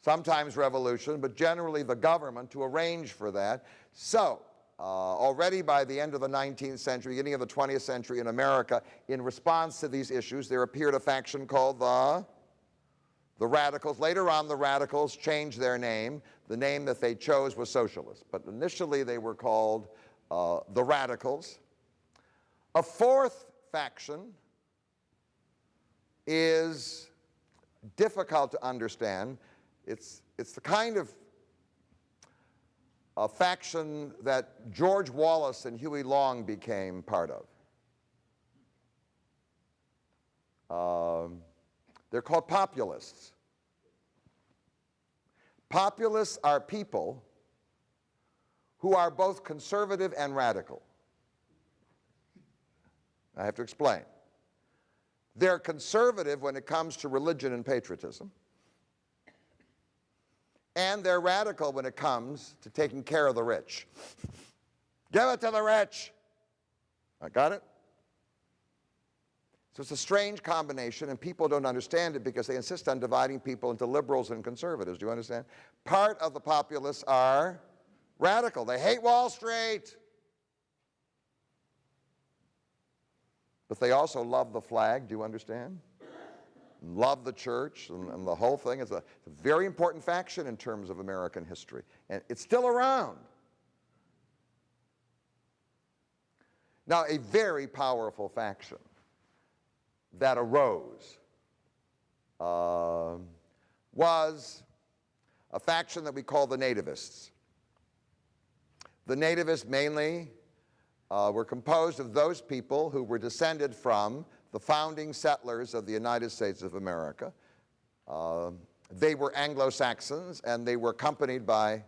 sometimes revolution, but generally the government, to arrange for that. So, already by the end of the 19th century, beginning of the 20th century in America, in response to these issues, there appeared a faction called the radicals. Later on, the radicals changed their name. The name that they chose was socialist, but initially they were called the radicals. A fourth faction is difficult to understand. It's the kind of a faction that George Wallace and Huey Long became part of. They're called populists. Populists are people who are both conservative and radical. I have to explain. They're conservative when it comes to religion and patriotism, and they're radical when it comes to taking care of the rich. Give it to the rich. I got it? So it's a strange combination, and people don't understand it because they insist on dividing people into liberals and conservatives. Do you understand? Part of the populists are radical. They hate Wall Street. But they also love the flag. Do you understand? Love the church and the whole thing. It's a very important faction in terms of American history. And it's still around. Now, a very powerful faction that arose was a faction that we call the nativists. The nativists mainly were composed of those people who were descended from the founding settlers of the United States of America. They were Anglo-Saxons, and they were accompanied by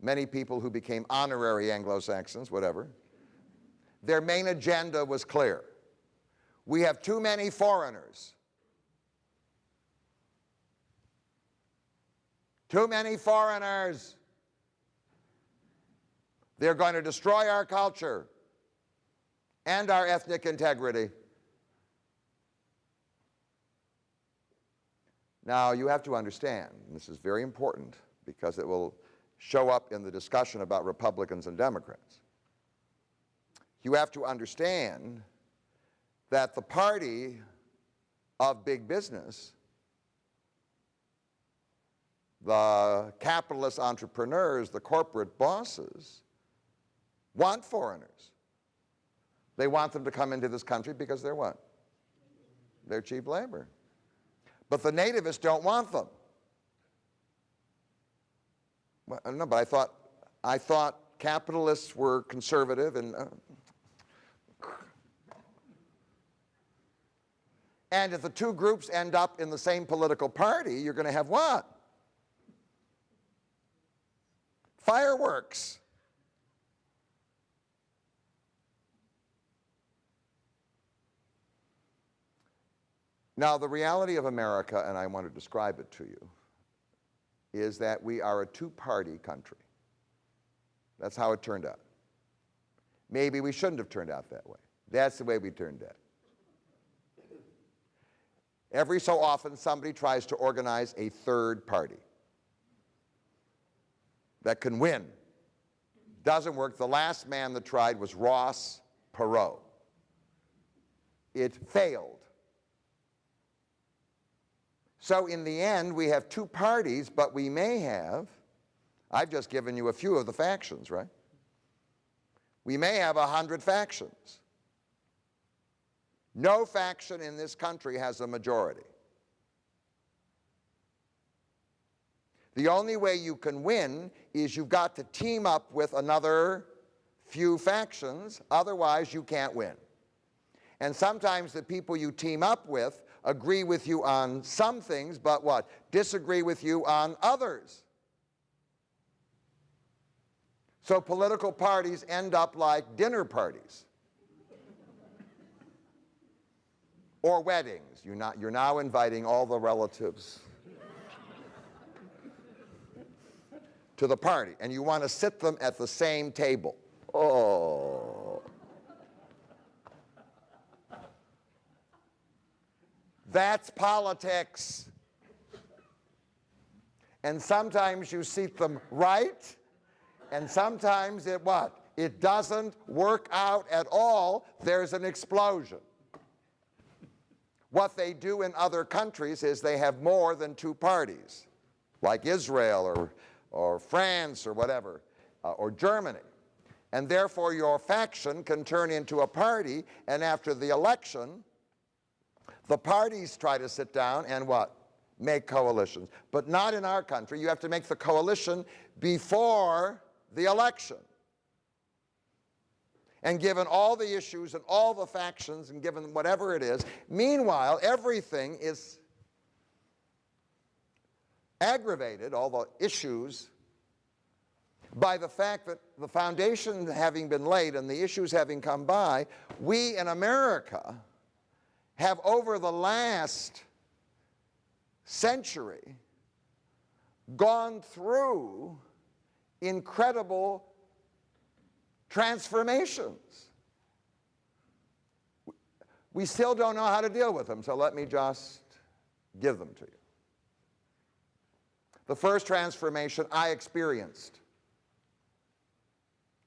many people who became honorary Anglo-Saxons, whatever. Their main agenda was clear. We have too many foreigners. Too many foreigners. They're going to destroy our culture and our ethnic integrity. Now, you have to understand, and this is very important because it will show up in the discussion about Republicans and Democrats. You have to understand that the party of big business, the capitalist entrepreneurs, the corporate bosses, want foreigners. They want them to come into this country because they're what? They're cheap labor. But the nativists don't want them. Well, no, but I thought capitalists were conservative and if the two groups end up in the same political party, you're going to have what? Fireworks. Now, the reality of America, and I want to describe it to you, is that we are a two-party country. That's how it turned out. Maybe we shouldn't have turned out that way. That's the way we turned out. Every so often, somebody tries to organize a third party that can win. Doesn't work. The last man that tried was Ross Perot. It failed. So in the end, we have two parties, but we may have, I've just given you a few of the factions, right? We may have 100 factions. No faction in this country has a majority. The only way you can win is you've got to team up with another few factions, otherwise you can't win. And sometimes the people you team up with agree with you on some things, but what? Disagree with you on others. So political parties end up like dinner parties. Or weddings. You're now inviting all the relatives to the party, and you want to sit them at the same table. Oh. That's politics. And sometimes you seat them right, and sometimes it what? It doesn't work out at all. There's an explosion. What they do in other countries is they have more than two parties, like Israel or France or whatever, or Germany. And therefore your faction can turn into a party, and after the election, the parties try to sit down and what? Make coalitions. But not in our country. You have to make the coalition before the election. And given all the issues and all the factions and given whatever it is, meanwhile, everything is aggravated, all the issues, by the fact that the foundation having been laid and the issues having come by, we in America have over the last century gone through incredible transformations. We still don't know how to deal with them, so let me just give them to you. The first transformation I experienced.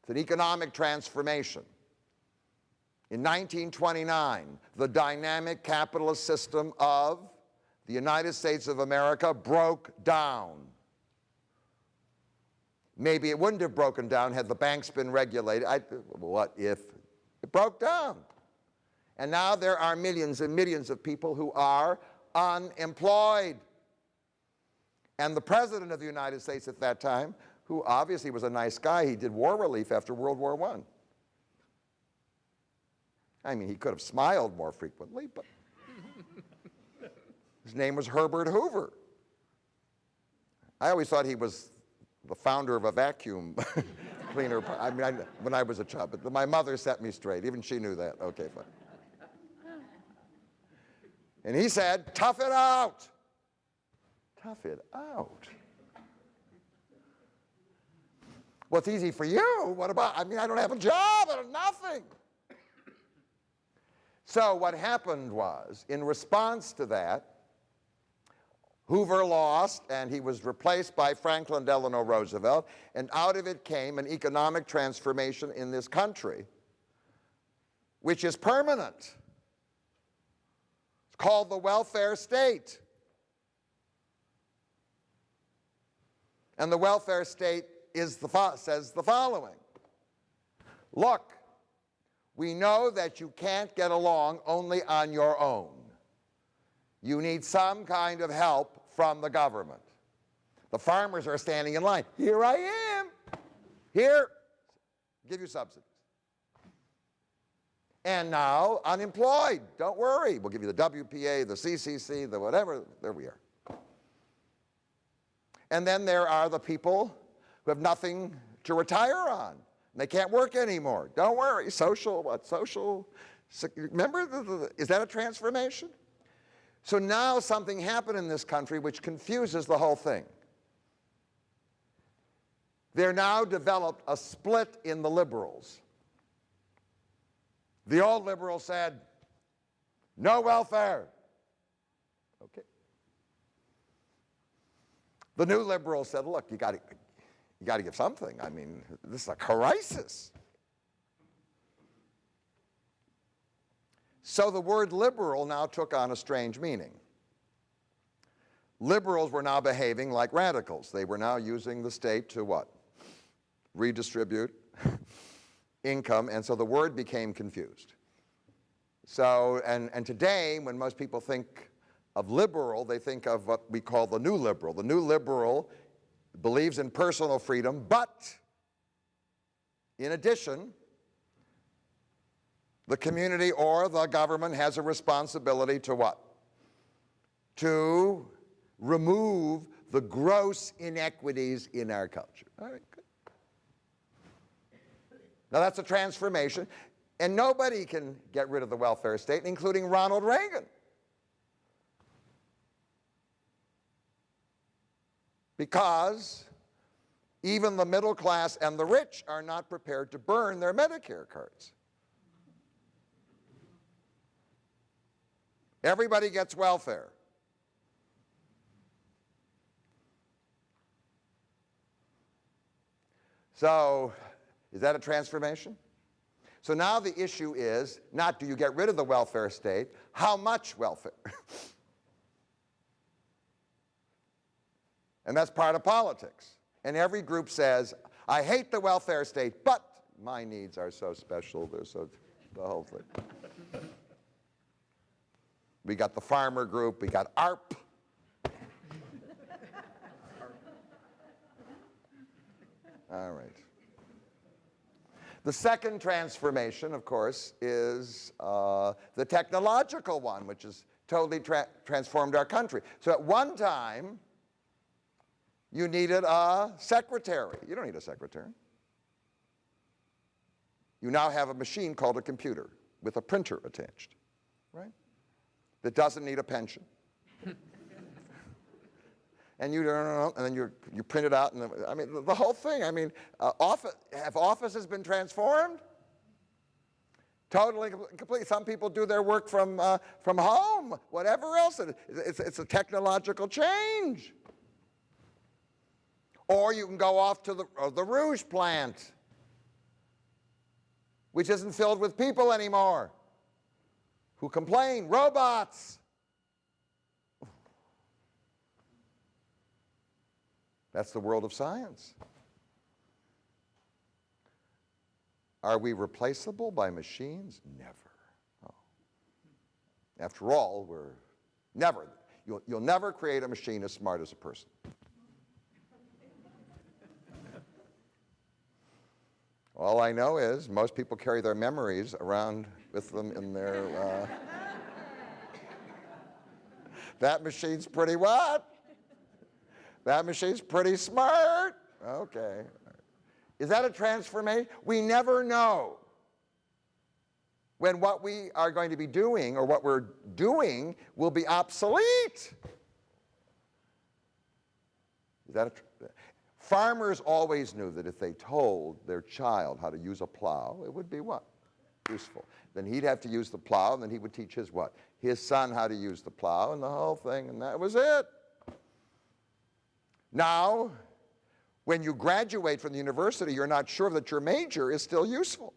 It's an economic transformation. In 1929, the dynamic capitalist system of the United States of America broke down. Maybe it wouldn't have broken down had the banks been regulated. What if it broke down? And now there are millions and millions of people who are unemployed. And the President of the United States at that time, who obviously was a nice guy, he did war relief after World War I mean, he could have smiled more frequently, but his name was Herbert Hoover. I always thought he was the founder of a vacuum cleaner. When I was a child, but my mother set me straight. Even she knew that. Okay, fine. And he said, tough it out. Tough it out. Well, it's easy for you. What about, I don't have a job. I have nothing. So what happened was, in response to that, Hoover lost, and he was replaced by Franklin Delano Roosevelt, and out of it came an economic transformation in this country, which is permanent. It's called the welfare state. And the welfare state says the following. Look, we know that you can't get along only on your own. You need some kind of help from the government. The farmers are standing in line. Here I am. Here, give you subsidies. And now, unemployed. Don't worry. We'll give you the WPA, the CCC, the whatever. There we are. And then there are the people who have nothing to retire on. They can't work anymore. Don't worry. Social, what? Social, remember, is that a transformation? So now something happened in this country which confuses the whole thing. There now developed a split in the liberals. The old liberals said, no welfare. Okay. The new liberals said, look, you got to give something. I mean, this is a crisis. So the word liberal now took on a strange meaning. Liberals were now behaving like radicals. They were now using the state to what? Redistribute income, and so the word became confused. So, and today, when most people think of liberal, they think of what we call the new liberal. The new liberal believes in personal freedom, but in addition, the community or the government has a responsibility to what? To remove the gross inequities in our culture. All right, good. Now that's a transformation, and nobody can get rid of the welfare state, including Ronald Reagan. Because even the middle class and the rich are not prepared to burn their Medicare cards. Everybody gets welfare. So, is that a transformation? So now the issue is not do you get rid of the welfare state, how much welfare? And that's part of politics. And every group says, I hate the welfare state, but my needs are so special, they're so, the whole thing. We got the farmer group, we got ARP. All right. The second transformation, of course, is the technological one, which has totally transformed our country. So at one time, you needed a secretary. You don't need a secretary. You now have a machine called a computer with a printer attached, right? That doesn't need a pension. And and then you print it out, and I mean the whole thing. I mean, have offices been transformed? Totally, completely. Some people do their work from home. Whatever else, it's a technological change. Or you can go off to the Rouge plant, which isn't filled with people anymore, who complain, robots. That's the world of science. Are we replaceable by machines? Never. Oh. After all, you'll never create a machine as smart as a person. All I know is most people carry their memories around with them in their... That machine's pretty what? That machine's pretty smart. Okay. Is that a transformation? We never know when what we are going to be doing or what we're doing will be obsolete. Is that Farmers always knew that if they told their child how to use a plow, it would be what? Useful. Then he'd have to use the plow, and then he would teach his what? His son how to use the plow, and the whole thing, and that was it. Now, when you graduate from the university, you're not sure that your major is still useful.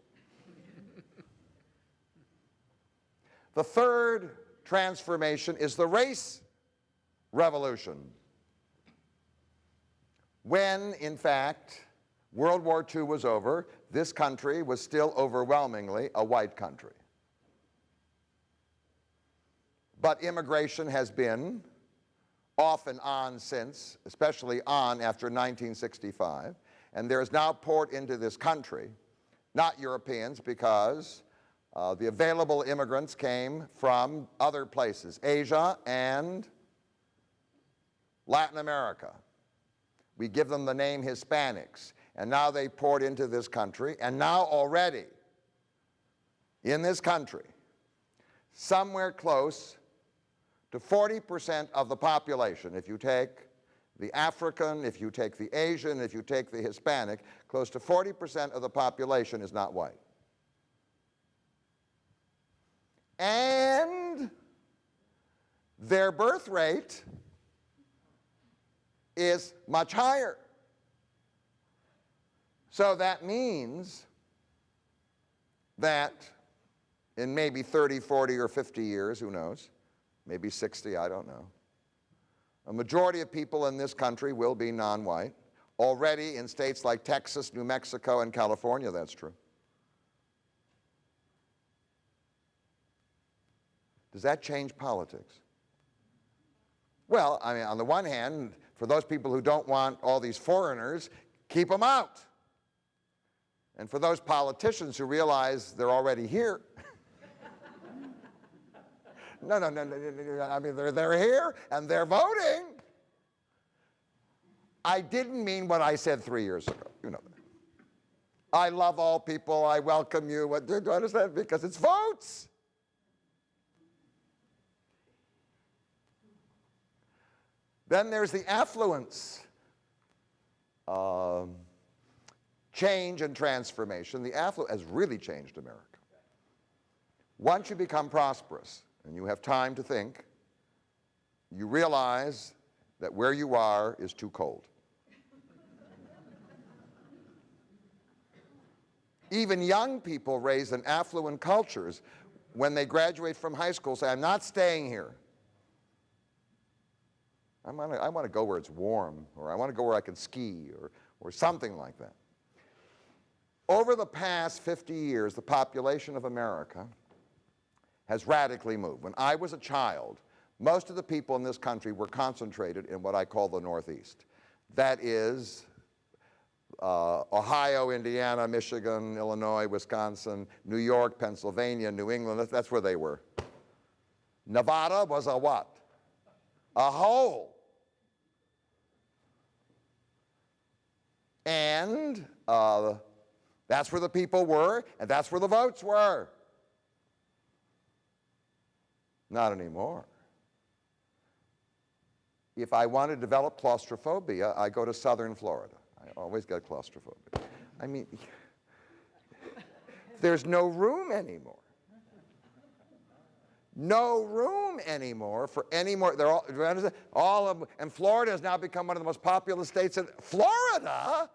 The third transformation is the race revolution. When, in fact, World War II was over, this country was still overwhelmingly a white country. But immigration has been off and on since, especially on after 1965, and there is now poured into this country, not Europeans, because the available immigrants came from other places, Asia and Latin America. We give them the name Hispanics, and now they poured into this country, and now already in this country, somewhere close to 40% of the population, if you take the African, if you take the Asian, if you take the Hispanic, close to 40% of the population is not white. And their birth rate is much higher. So that means that in maybe 30, 40, or 50 years, who knows, maybe 60, I don't know, a majority of people in this country will be non-white. Already in states like Texas, New Mexico, and California, that's true. Does that change politics? Well, I mean, on the one hand, for those people who don't want all these foreigners, keep them out. And for those politicians who realize they're already here, no, I mean, they're here and they're voting. I didn't mean what I said 3 years ago, you know. I love all people, I welcome you. What, do you understand? Because it's votes. Then there's the affluence. Change and transformation. The affluence has really changed America. Once you become prosperous and you have time to think, you realize that where you are is too cold. Even young people raised in affluent cultures, when they graduate from high school, say, I'm not staying here. I want to go where it's warm, or I want to go where I can ski, or something like that. Over the past 50 years, the population of America has radically moved. When I was a child, most of the people in this country were concentrated in what I call the Northeast. That is Ohio, Indiana, Michigan, Illinois, Wisconsin, New York, Pennsylvania, New England. That's where they were. Nevada was a what? A hole. And that's where the people were, and that's where the votes were. Not anymore. If I want to develop claustrophobia, I go to southern Florida. I always get claustrophobia. I mean, there's no room anymore. No room anymore for any more. They're all of them, and Florida has now become one of the most populous states in Florida.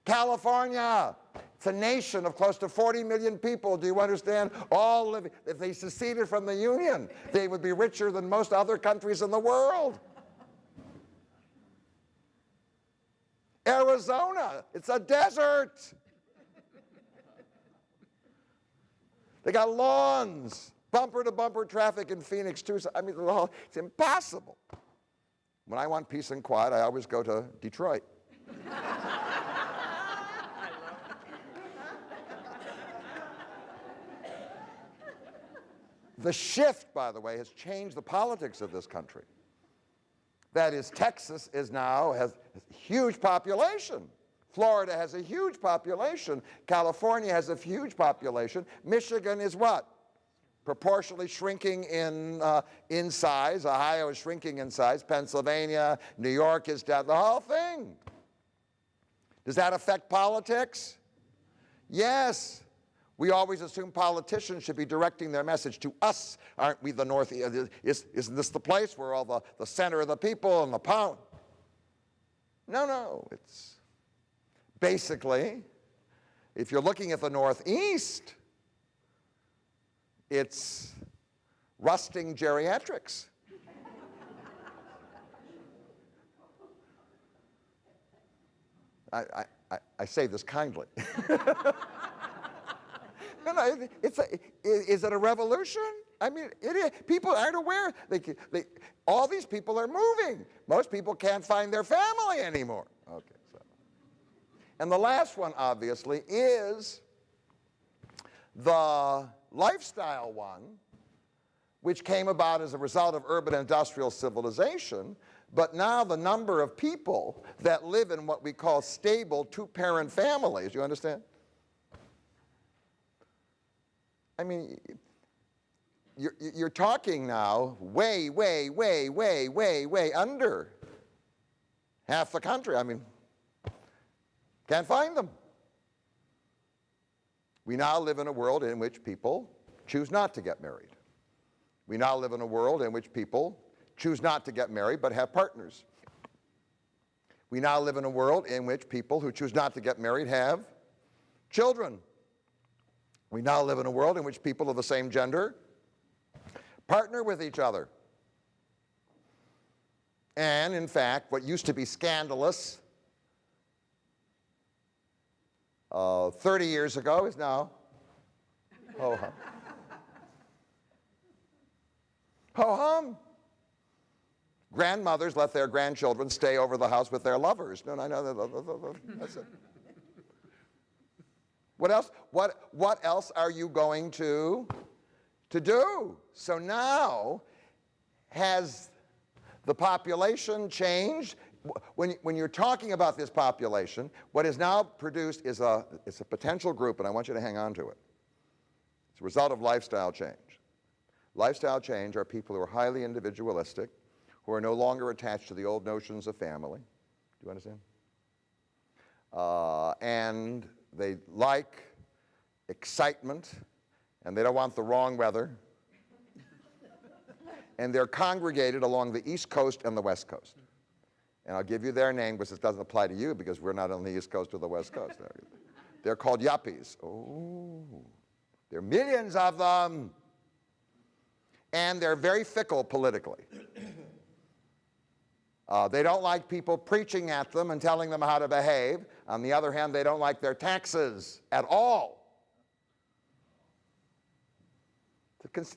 California, it's a nation of close to 40 million people. Do you understand? All living. If they seceded from the Union, they would be richer than most other countries in the world. Arizona, it's a desert. They got lawns, bumper-to-bumper traffic in Phoenix, too. So, I mean, it's impossible. When I want peace and quiet, I always go to Detroit. The shift, by the way, has changed the politics of this country. That is, Texas has a huge population. Florida has a huge population. California has a huge population. Michigan is what? Proportionally shrinking in size. Ohio is shrinking in size. Pennsylvania, New York is down. The whole thing. Does that affect politics? Yes. We always assume politicians should be directing their message to us. Aren't we the North? Isn't this the place where all the center of the people and the power? No. It's basically, if you're looking at the Northeast, it's rusting geriatrics. I say this kindly. No, is it a revolution? I mean, it is. People aren't aware. All these people are moving. Most people can't find their family anymore. Okay, so. And the last one, obviously, is the lifestyle one, which came about as a result of urban industrial civilization, but now the number of people that live in what we call stable two-parent families, you understand? I mean, you're talking now way under half the country. I mean, can't find them. We now live in a world in which people choose not to get married. We now live in a world in which people choose not to get married but have partners. We now live in a world in which people who choose not to get married have children. We now live in a world in which people of the same gender partner with each other. And in fact, what used to be scandalous 30 years ago is now ho-hum. Ho-hum. Grandmothers let their grandchildren stay over the house with their lovers. No, that's it. What else? What else are you going to do? So now, has the population changed? When you're talking about this population, what is now produced is a potential group, and I want you to hang on to it. It's a result of lifestyle change. Lifestyle change are people who are highly individualistic, who are no longer attached to the old notions of family. Do you understand? And they like excitement, and they don't want the wrong weather. And they're congregated along the East Coast and the West Coast. And I'll give you their name, because it doesn't apply to you, because we're not on the East Coast or the West Coast. They're called yuppies. Oh, there are millions of them. And they're very fickle politically. They don't like people preaching at them and telling them how to behave. On the other hand, they don't like their taxes at all.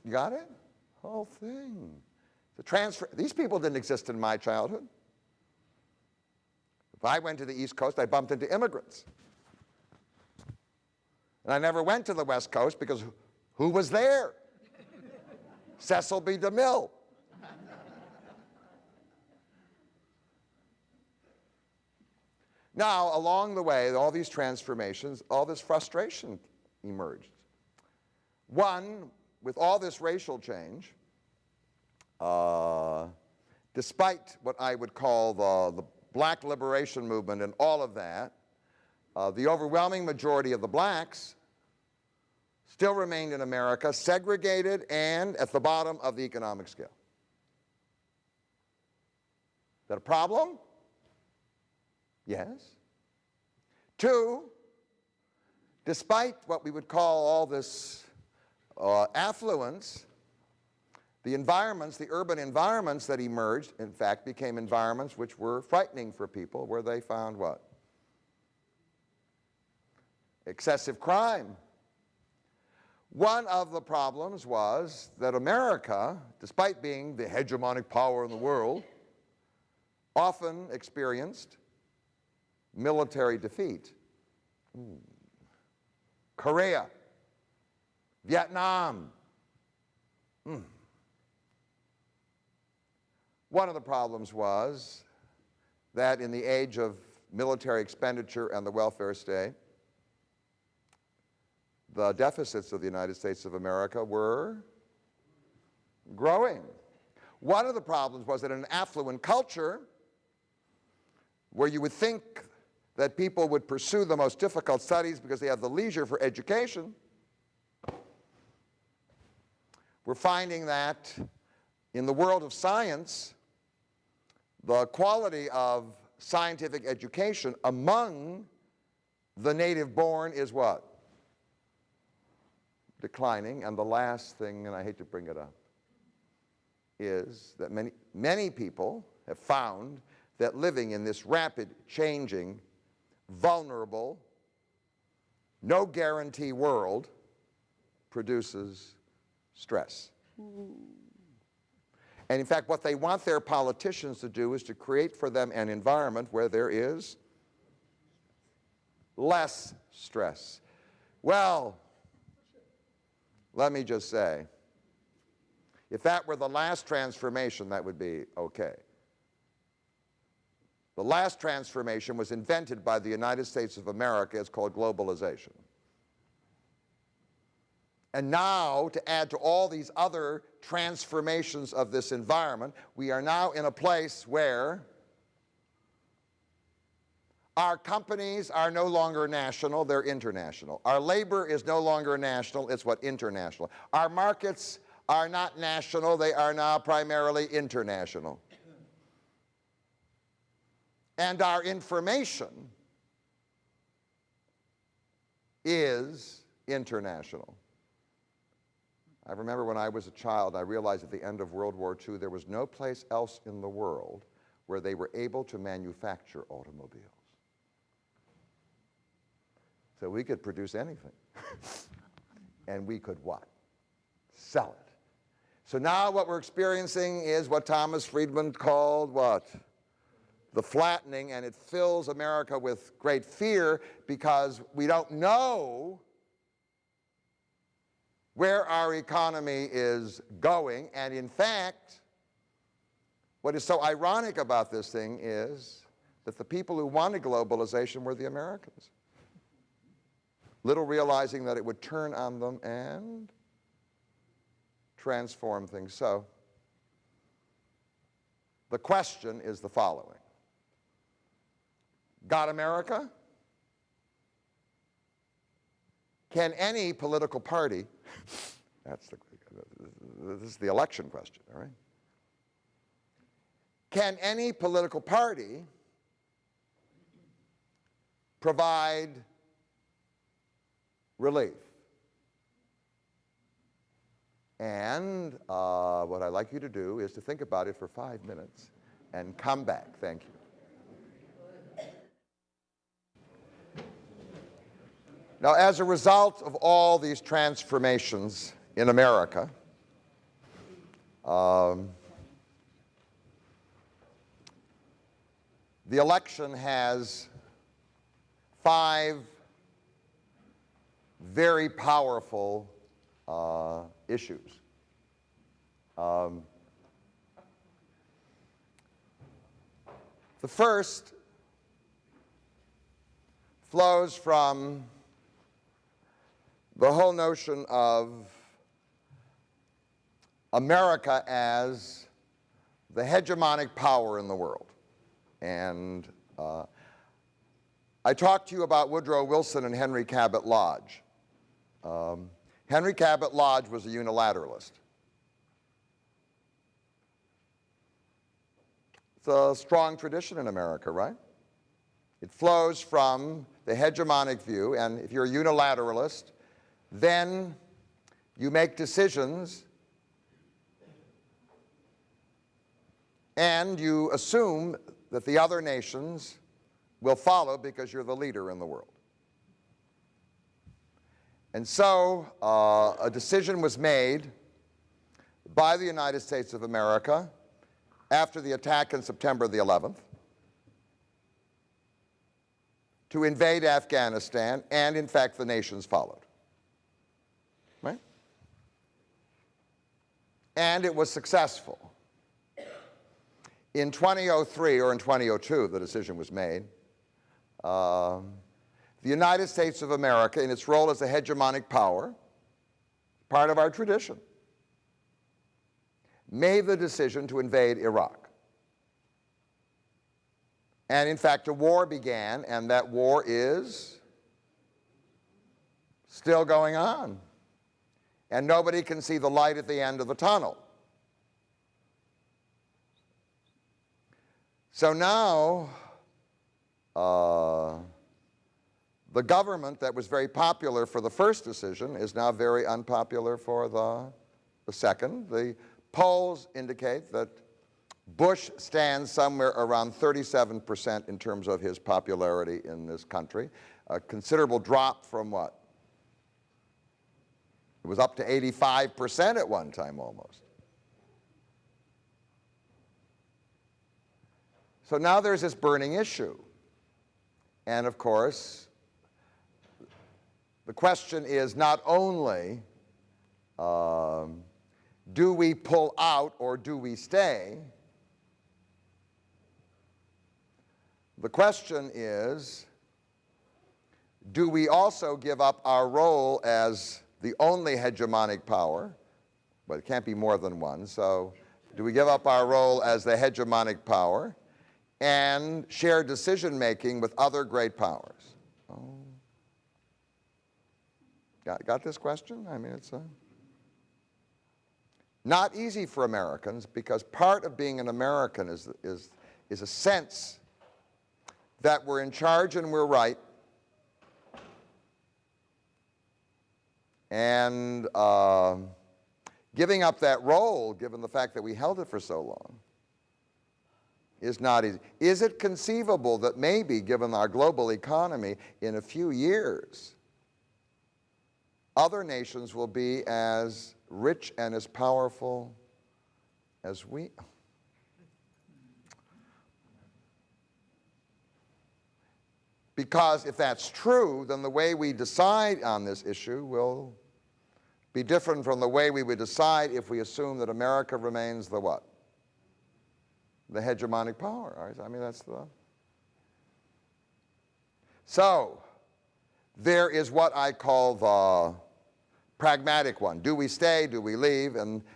You got it? Whole thing. The transfer. These people didn't exist in my childhood. If I went to the East Coast, I bumped into immigrants. And I never went to the West Coast because who was there? Cecil B. DeMille. Now, along the way, all these transformations, all this frustration emerged. One, with all this racial change, despite what I would call the black liberation movement and all of that, the overwhelming majority of the blacks still remained in America, segregated and at the bottom of the economic scale. Is that a problem? Yes. Two, despite what we would call all this affluence, the environments, the urban environments that emerged, in fact, became environments which were frightening for people, where they found what? Excessive crime. One of the problems was that America, despite being the hegemonic power in the world, often experienced military defeat. Korea, Vietnam. One of the problems was that in the age of military expenditure and the welfare state, the deficits of the United States of America were growing. One of the problems was that in an affluent culture, where you would think that people would pursue the most difficult studies because they have the leisure for education, we're finding that in the world of science, the quality of scientific education among the native born is what? Declining. And the last thing, and I hate to bring it up, is that many people have found that living in this rapid, changing, vulnerable, no guarantee world produces stress. And in fact, what they want their politicians to do is to create for them an environment where there is less stress. Well, let me just say, if that were the last transformation, that would be okay. The last transformation was invented by the United States of America. It's called globalization. And now, to add to all these other transformations of this environment, we are now in a place where our companies are no longer national, they're international. Our labor is no longer national, it's what? International. Our markets are not national, they are now primarily international. And our information is international. I remember when I was a child, I realized at the end of World War II, there was no place else in the world where they were able to manufacture automobiles. So we could produce anything. And we could what? Sell it. So now what we're experiencing is what Thomas Friedman called what? The flattening, and it fills America with great fear because we don't know where our economy is going. And in fact, what is so ironic about this thing is that the people who wanted globalization were the Americans, little realizing that it would turn on them and transform things. So the question is the following. Got America? Can any political party, this is the election question, all right? Can any political party provide relief? And what I'd like you to do is to think about it for 5 minutes and come back. Thank you. Now, as a result of all these transformations in America, the election has 5 very powerful issues. The first flows from the whole notion of America as the hegemonic power in the world. And I talked to you about Woodrow Wilson and Henry Cabot Lodge. Henry Cabot Lodge was a unilateralist. It's a strong tradition in America, right? It flows from the hegemonic view, and if you're a unilateralist, then you make decisions and you assume that the other nations will follow because you're the leader in the world. And so a decision was made by the United States of America after the attack on September the 11th to invade Afghanistan, and in fact the nations followed. Right? And it was successful. In 2003 or in 2002, the decision was made. The United States of America, in its role as a hegemonic power, part of our tradition, made the decision to invade Iraq. And in fact, a war began, and that war is still going on. And nobody can see the light at the end of the tunnel. So now, the government that was very popular for the first decision is now very unpopular for the second. The polls indicate that Bush stands somewhere around 37% in terms of his popularity in this country, a considerable drop from what? It was up to 85% at one time almost. So now there's this burning issue. And of course, the question is not only do we pull out or do we stay? The question is, do we also give up our role as the only hegemonic power? But it can't be more than one. So do we give up our role as the hegemonic power and share decision-making with other great powers? Oh. Got this question? I mean, it's not easy for Americans, because part of being an American is a sense that we're in charge and we're right. And giving up that role, given the fact that we held it for so long, is not easy. Is it conceivable that maybe, given our global economy, in a few years, other nations will be as rich and as powerful as we. Because if that's true, then the way we decide on this issue will be different from the way we would decide if we assume that America remains the what? The hegemonic power. Right? I mean, that's the... So, there is what I call the pragmatic one. Do we stay? Do we leave?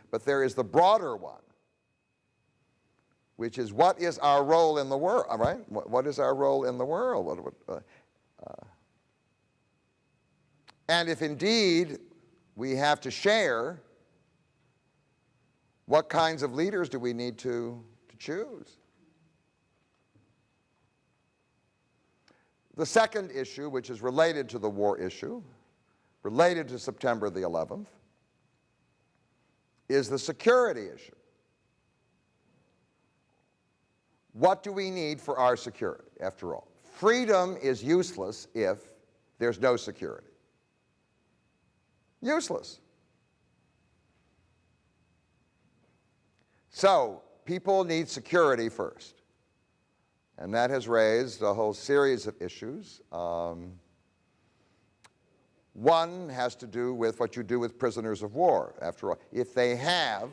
But there is the broader one, which is what is our role in the world, right? What is our role in the world? And if indeed we have to share, what kinds of leaders do we need to choose? The second issue, which is related to the war issue, related to September the 11th, is the security issue. What do we need for our security, after all? Freedom is useless if there's no security. Useless. So, people need security first. And that has raised a whole series of issues. One has to do with what you do with prisoners of war, after all. If they have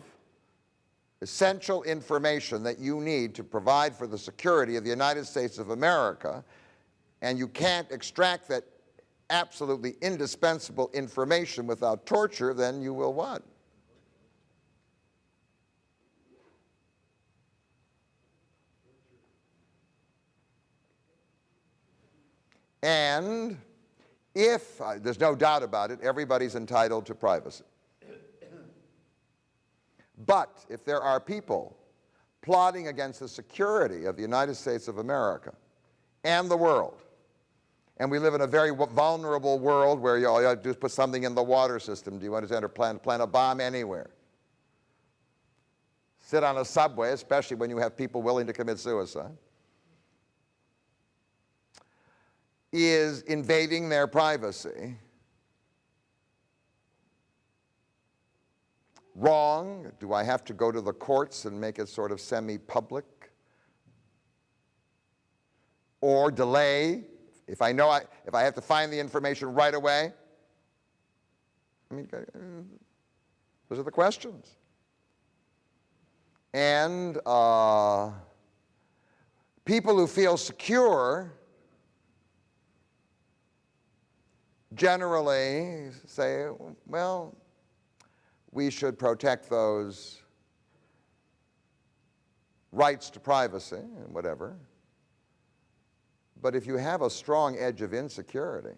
essential information that you need to provide for the security of the United States of America, and you can't extract that absolutely indispensable information without torture, then you will what? And if, there's no doubt about it, everybody's entitled to privacy. But if there are people plotting against the security of the United States of America and the world, and we live in a very vulnerable world where all you have to do is put something in the water system, do you understand, or plant a bomb anywhere. Sit on a subway, especially when you have people willing to commit suicide, is invading their privacy. Wrong? Do I have to go to the courts and make it sort of semi-public? Or delay? If I know if I have to find the information right away? I mean, those are the questions. And people who feel secure generally say, well, we should protect those rights to privacy and whatever. But if you have a strong edge of insecurity,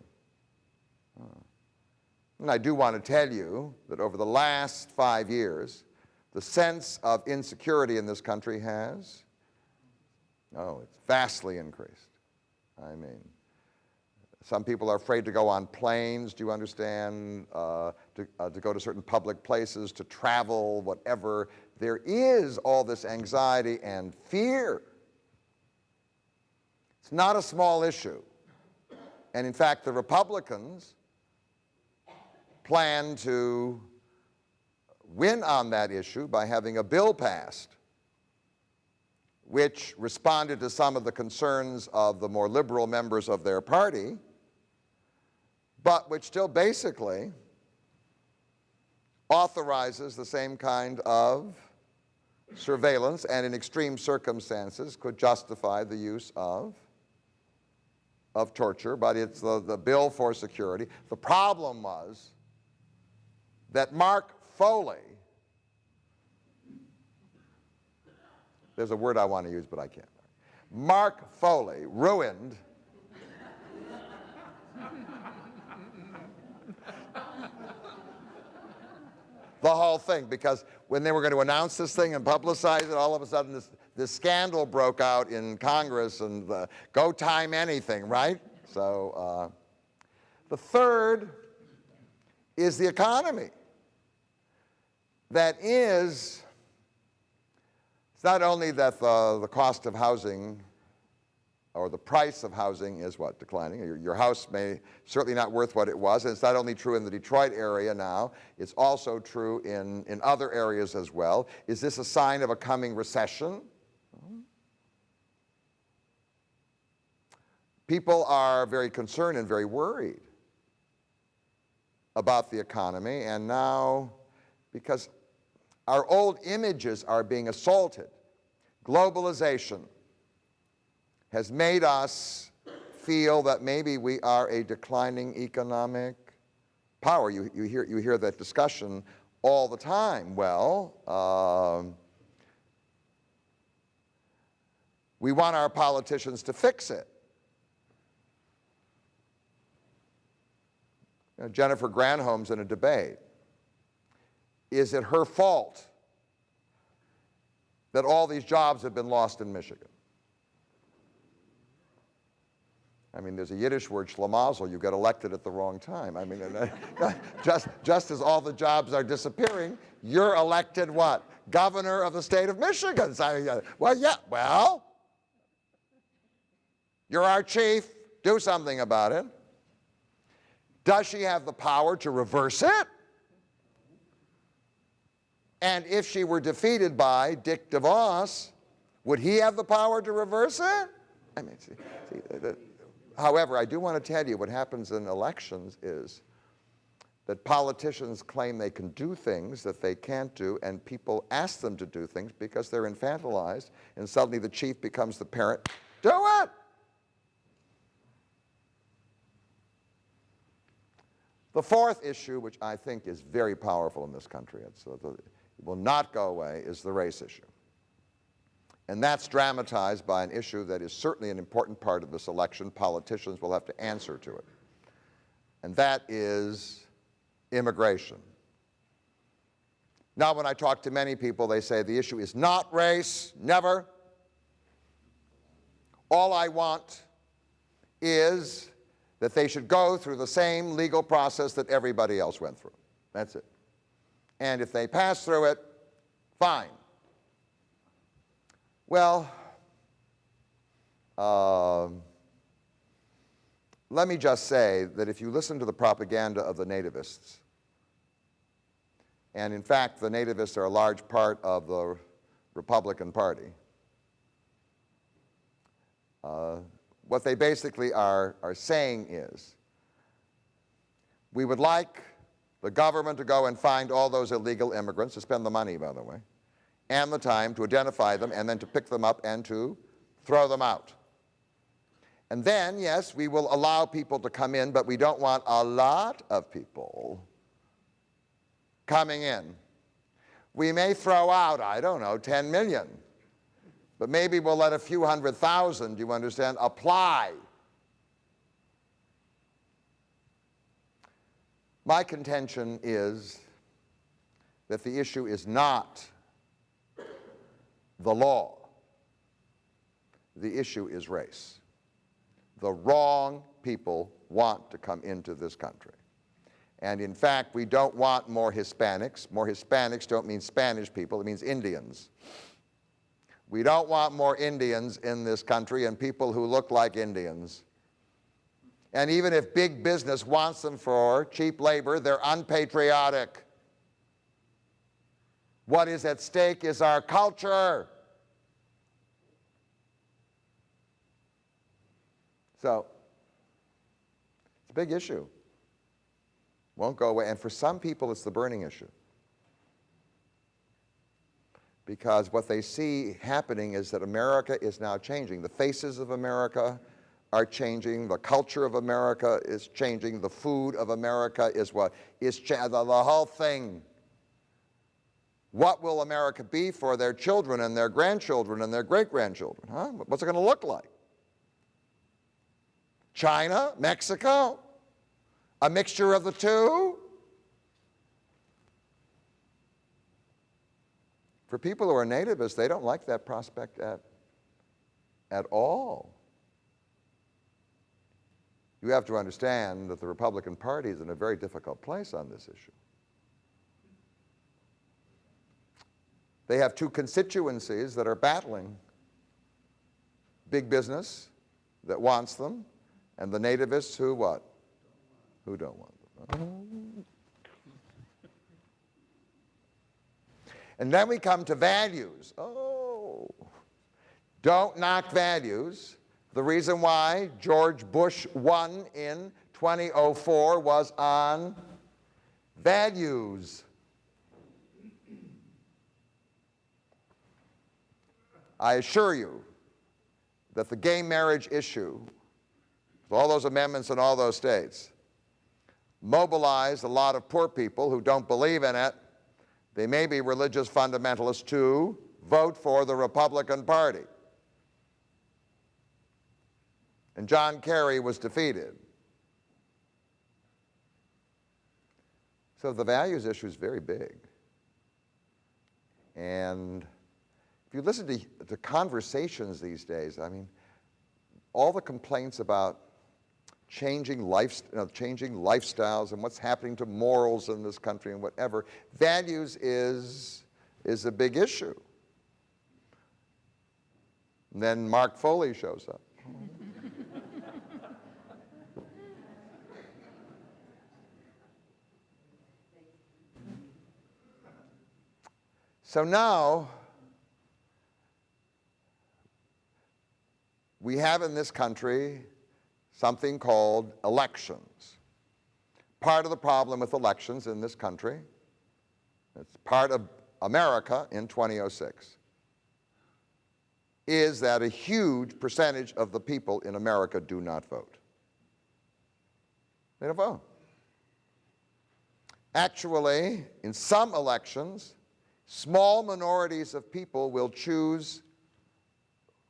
and I do want to tell you that over the last 5 years, the sense of insecurity in this country has, it's vastly increased. I mean, some people are afraid to go on planes, do you understand, to go to certain public places, to travel, whatever. There is all this anxiety and fear. It's not a small issue. And in fact, the Republicans plan to win on that issue by having a bill passed which responded to some of the concerns of the more liberal members of their party, but which still basically authorizes the same kind of surveillance and in extreme circumstances could justify the use of torture, but it's the bill for security. The problem was that Mark Foley, there's a word I want to use, but I can't. Mark Foley ruined the whole thing, because when they were going to announce this thing and publicize it, all of a sudden this scandal broke out in Congress, and go time anything, right? So the third is the economy. That is, it's not only that the cost of housing or the price of housing is what? Declining. Your house may certainly not worth what it was, and it's not only true in the Detroit area now, it's also true in other areas as well. Is this a sign of a coming recession? People are very concerned and very worried about the economy, and now, because our old images are being assaulted, globalization has made us feel that maybe we are a declining economic power. You hear that discussion all the time. Well, we want our politicians to fix it. You know, Jennifer Granholm's in a debate. Is it her fault that all these jobs have been lost in Michigan? I mean, there's a Yiddish word, schlamazel, you get elected at the wrong time. I mean, just as all the jobs are disappearing, you're elected what? Governor of the state of Michigan. So, well, yeah, well, you're our chief, do something about it. Does she have the power to reverse it? And if she were defeated by Dick DeVos, would he have the power to reverse it? I mean, however, I do want to tell you what happens in elections is that politicians claim they can do things that they can't do, and people ask them to do things because they're infantilized, and suddenly the chief becomes the parent. Do it! The fourth issue, which I think is very powerful in this country, it will not go away, is the race issue. And that's dramatized by an issue that is certainly an important part of this election. Politicians will have to answer to it. And that is immigration. Now, when I talk to many people, they say the issue is not race, never. All I want is that they should go through the same legal process that everybody else went through. That's it. And if they pass through it, fine. Well, let me just say that if you listen to the propaganda of the nativists, and in fact the nativists are a large part of the Republican Party, what they basically are saying is, we would like the government to go and find all those illegal immigrants, to spend the money, by the way, and the time to identify them, and then to pick them up and to throw them out. And then, yes, we will allow people to come in, but we don't want a lot of people coming in. We may throw out, I don't know, 10 million. But maybe we'll let a few 100,000, you understand, apply. My contention is that the issue is not the law. The issue is race. The wrong people want to come into this country. And in fact, we don't want more Hispanics. More Hispanics don't mean Spanish people, it means Indians. We don't want more Indians in this country and people who look like Indians. And even if big business wants them for cheap labor, they're unpatriotic. What is at stake is our culture. So, it's a big issue. Won't go away. And for some people, it's the burning issue. Because what they see happening is that America is now changing. The faces of America are changing. The culture of America is changing. The food of America is what is the whole thing. What will America be for their children and their grandchildren and their great-grandchildren? Huh? What's it going to look like? China? Mexico? A mixture of the two? For people who are nativists, they don't like that prospect at all. You have to understand that the Republican Party is in a very difficult place on this issue. They have two constituencies that are battling: big business that wants them, and the nativists who what? Who don't want them. And then we come to values. Oh, don't knock values. The reason why George Bush won in 2004 was on values. I assure you that the gay marriage issue, with all those amendments in all those states, mobilized a lot of poor people who don't believe in it. They may be religious fundamentalists to vote for the Republican Party. And John Kerry was defeated. So the values issue is very big. And if you listen to conversations these days, I mean, all the complaints about changing lifestyles and what's happening to morals in this country and whatever, values is a big issue. And then Mark Foley shows up. So now, we have in this country something called elections. Part of the problem with elections in this country, it's part of America in 2006, is that a huge percentage of the people in America do not vote. They don't vote. Actually, in some elections, small minorities of people will choose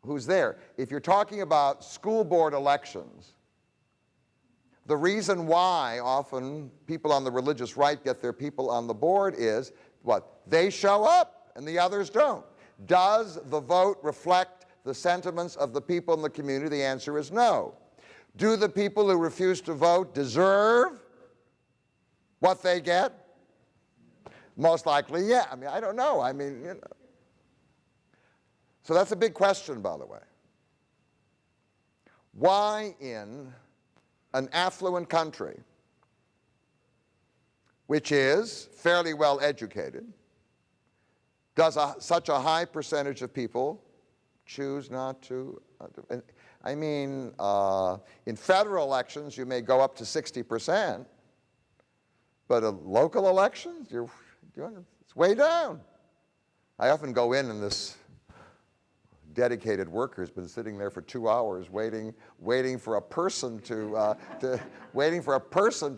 who's there. If you're talking about school board elections, the reason why often people on the religious right get their people on the board is what? They show up and the others don't. Does the vote reflect the sentiments of the people in the community? The answer is no. Do the people who refuse to vote deserve what they get? Most likely, yeah. I mean, I don't know. I mean, you know. So that's a big question, by the way. Why in an affluent country, which is fairly well educated, does such a high percentage of people choose not to? I mean, in federal elections, you may go up to 60%, but in local elections, it's way down. I often go in this dedicated worker's been sitting there for 2 hours waiting for a person to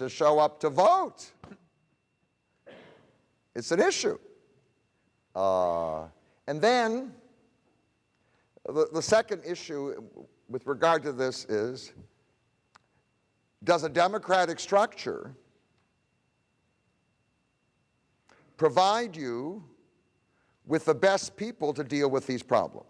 show up to vote. It's an issue. And then the second issue with regard to this is, does a democratic structure provide you with the best people to deal with these problems?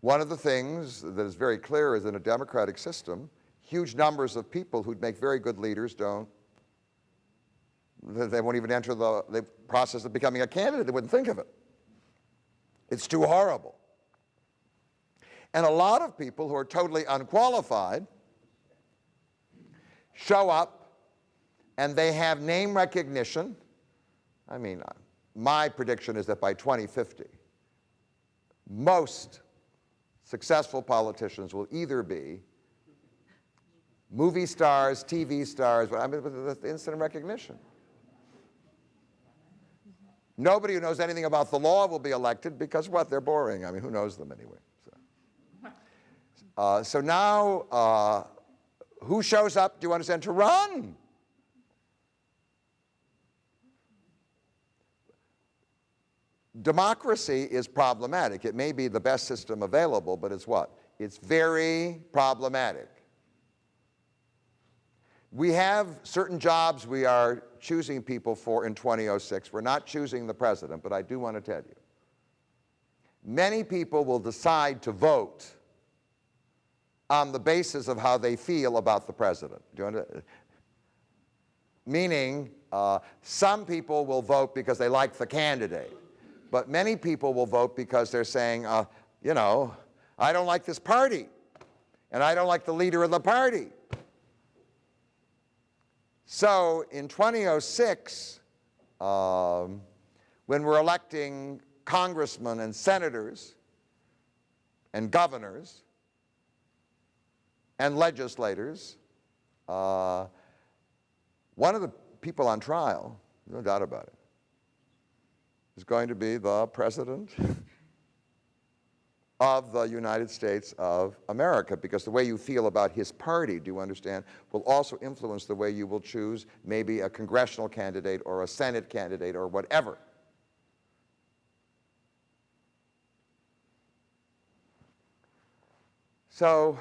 One of the things that is very clear is in a democratic system, huge numbers of people who'd make very good leaders they won't even enter the process of becoming a candidate. They wouldn't think of it. It's too horrible. And a lot of people who are totally unqualified show up and they have name recognition. I mean, my prediction is that by 2050, most successful politicians will either be movie stars, TV stars, I mean, with instant recognition. Nobody who knows anything about the law will be elected because what? They're boring. I mean, who knows them anyway? So now, who shows up, do you understand, to run? Democracy is problematic. It may be the best system available, but it's what? It's very problematic. We have certain jobs we are choosing people for in 2006. We're not choosing the president, but I do want to tell you. Many people will decide to vote on the basis of how they feel about the president. Do you understand? Meaning, some people will vote because they like the candidate. But many people will vote because they're saying, you know, I don't like this party, and I don't like the leader of the party. So in 2006, when we're electing congressmen and senators and governors and legislators, one of the people on trial, no doubt about it, is going to be the President of the United States of America, because the way you feel about his party, do you understand, will also influence the way you will choose maybe a congressional candidate or a Senate candidate or whatever. So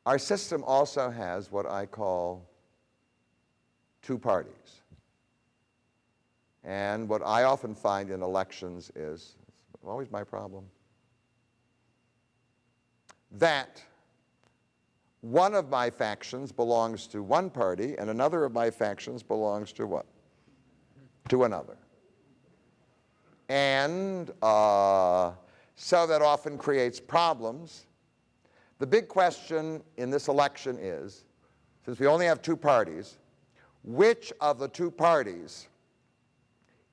our system also has what I call two parties. And what I often find in elections is, it's always my problem, that one of my factions belongs to one party and another of my factions belongs to what? To another. And so that often creates problems. The big question in this election is, since we only have two parties, which of the two parties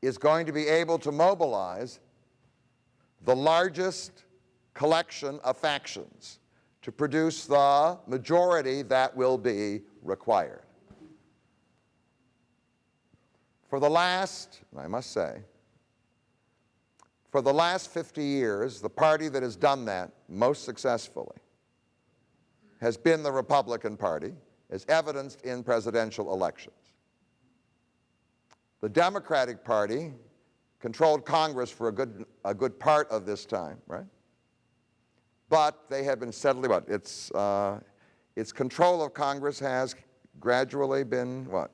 is going to be able to mobilize the largest collection of factions to produce the majority that will be required. For the last, I must say, for the last 50 years, the party that has done that most successfully has been the Republican Party, as evidenced in presidential elections. The Democratic Party controlled Congress for a good part of this time, right? But they have been steadily, what? Its control of Congress has gradually been, what?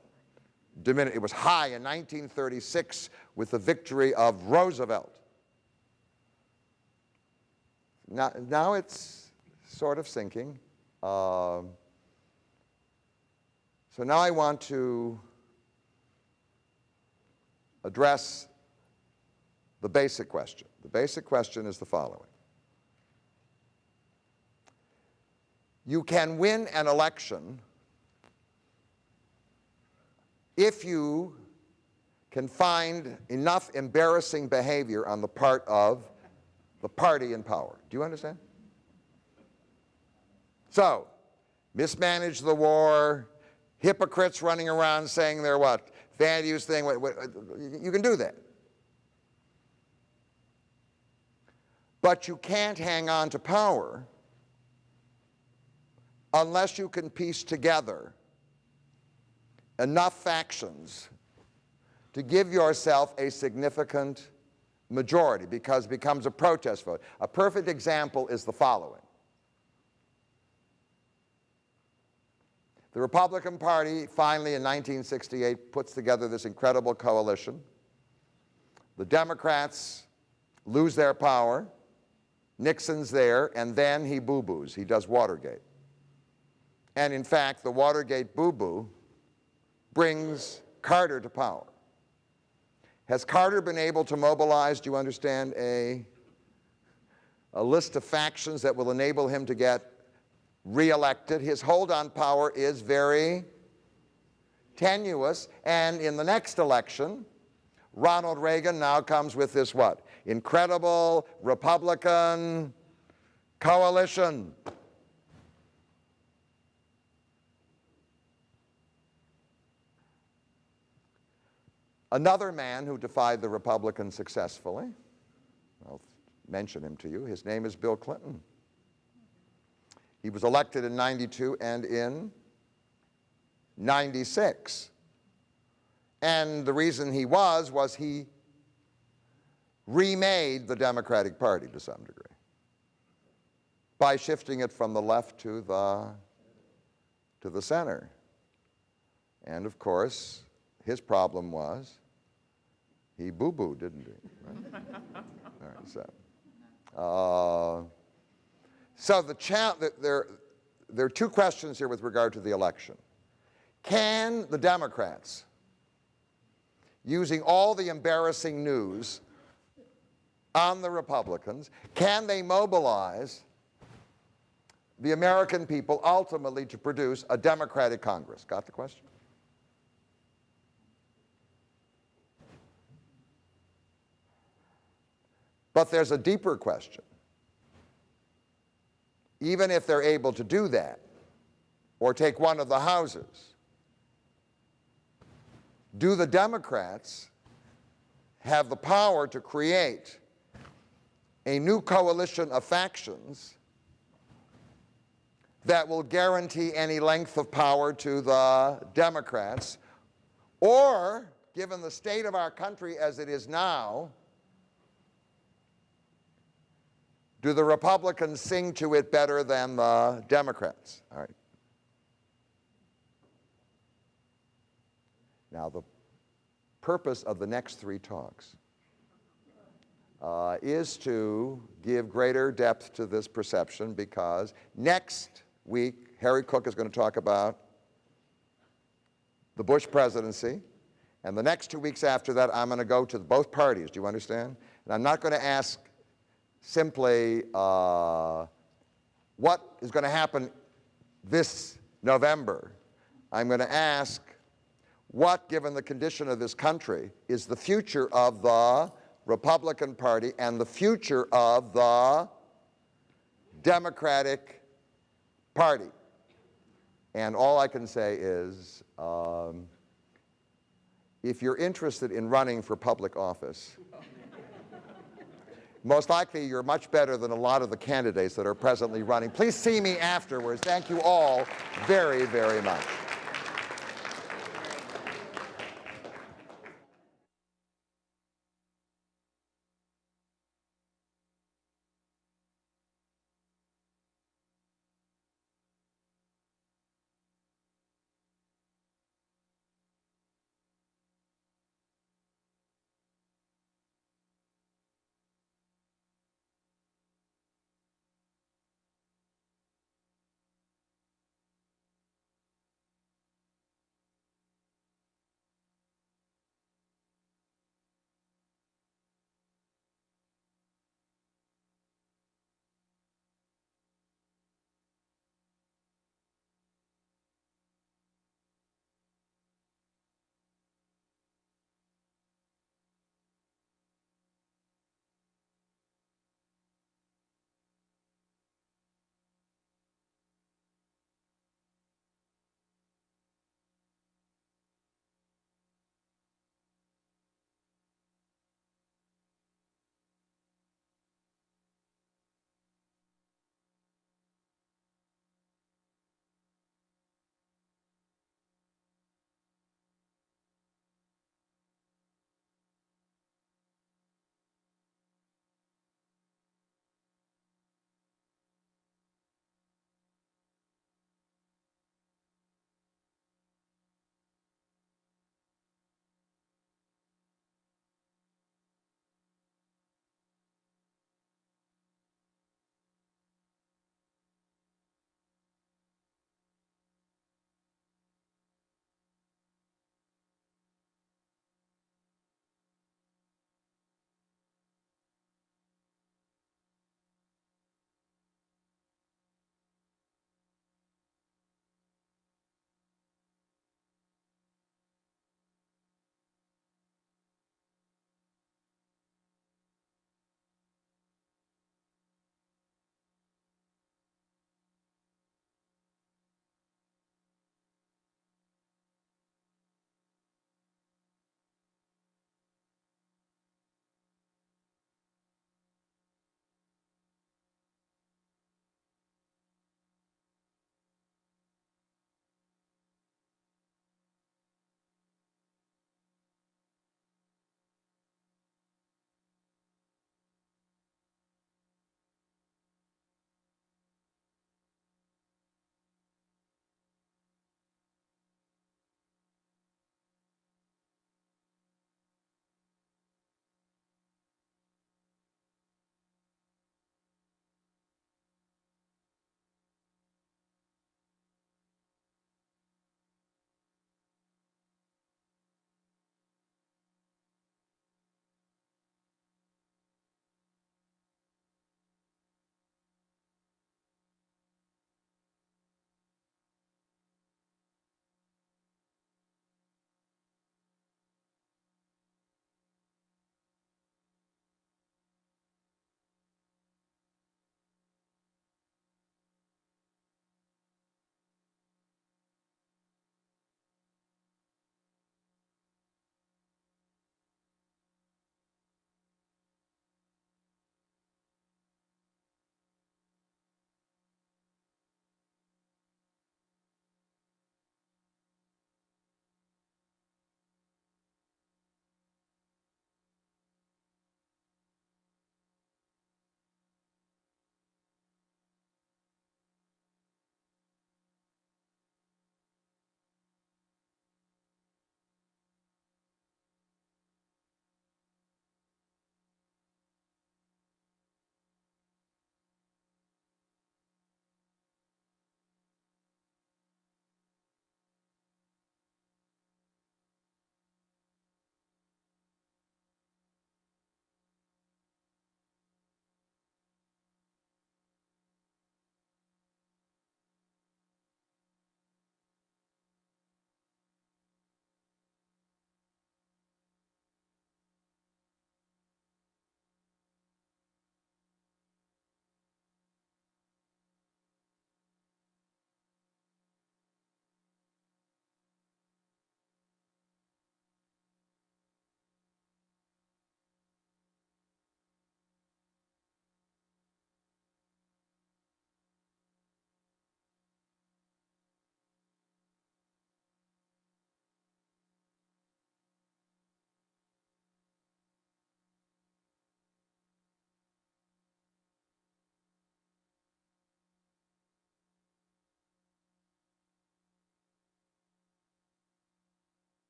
Diminished. It was high in 1936 with the victory of Roosevelt. Now it's sort of sinking. So now I want to address the basic question. The basic question is the following. You can win an election if you can find enough embarrassing behavior on the part of the party in power. Do you understand? So, mismanage the war, hypocrites running around saying they're what? Values thing, you can do that. But you can't hang on to power unless you can piece together enough factions to give yourself a significant majority, because it becomes a protest vote. A perfect example is the following. The Republican Party finally in 1968 puts together this incredible coalition. The Democrats lose their power. Nixon's there, and then he boo-boos. He does Watergate. And in fact, the Watergate boo-boo brings Carter to power. Has Carter been able to mobilize, do you understand, a list of factions that will enable him to get reelected? His hold on power is very tenuous, and in the next election, Ronald Reagan now comes with this what? Incredible Republican coalition. Another man who defied the Republicans successfully, I'll mention him to you, his name is Bill Clinton. He was elected in 92 and in 96. And the reason he was he remade the Democratic Party to some degree by shifting it from the left to the center. And of course, his problem was he boo-booed, didn't he? Right? All right, so there are two questions here with regard to the election. Can the Democrats using all the embarrassing news on the Republicans? Can they mobilize the American people ultimately to produce a Democratic Congress? Got the question? But there's a deeper question. Even if they're able to do that, or take one of the houses, do the Democrats have the power to create a new coalition of factions that will guarantee any length of power to the Democrats? Or, given the state of our country as it is now, do the Republicans sing to it better than the Democrats? All right. Now, the purpose of the next three talks is to give greater depth to this perception, because next week, Harry Cook is going to talk about the Bush presidency, and the next 2 weeks after that, I'm going to go to both parties. Do you understand? And I'm not going to ask simply what is going to happen this November. I'm going to ask what, given the condition of this country, is the future of the Republican Party and the future of the Democratic Party. And all I can say is, if you're interested in running for public office, most likely you're much better than a lot of the candidates that are presently running. Please see me afterwards. Thank you all very, very much.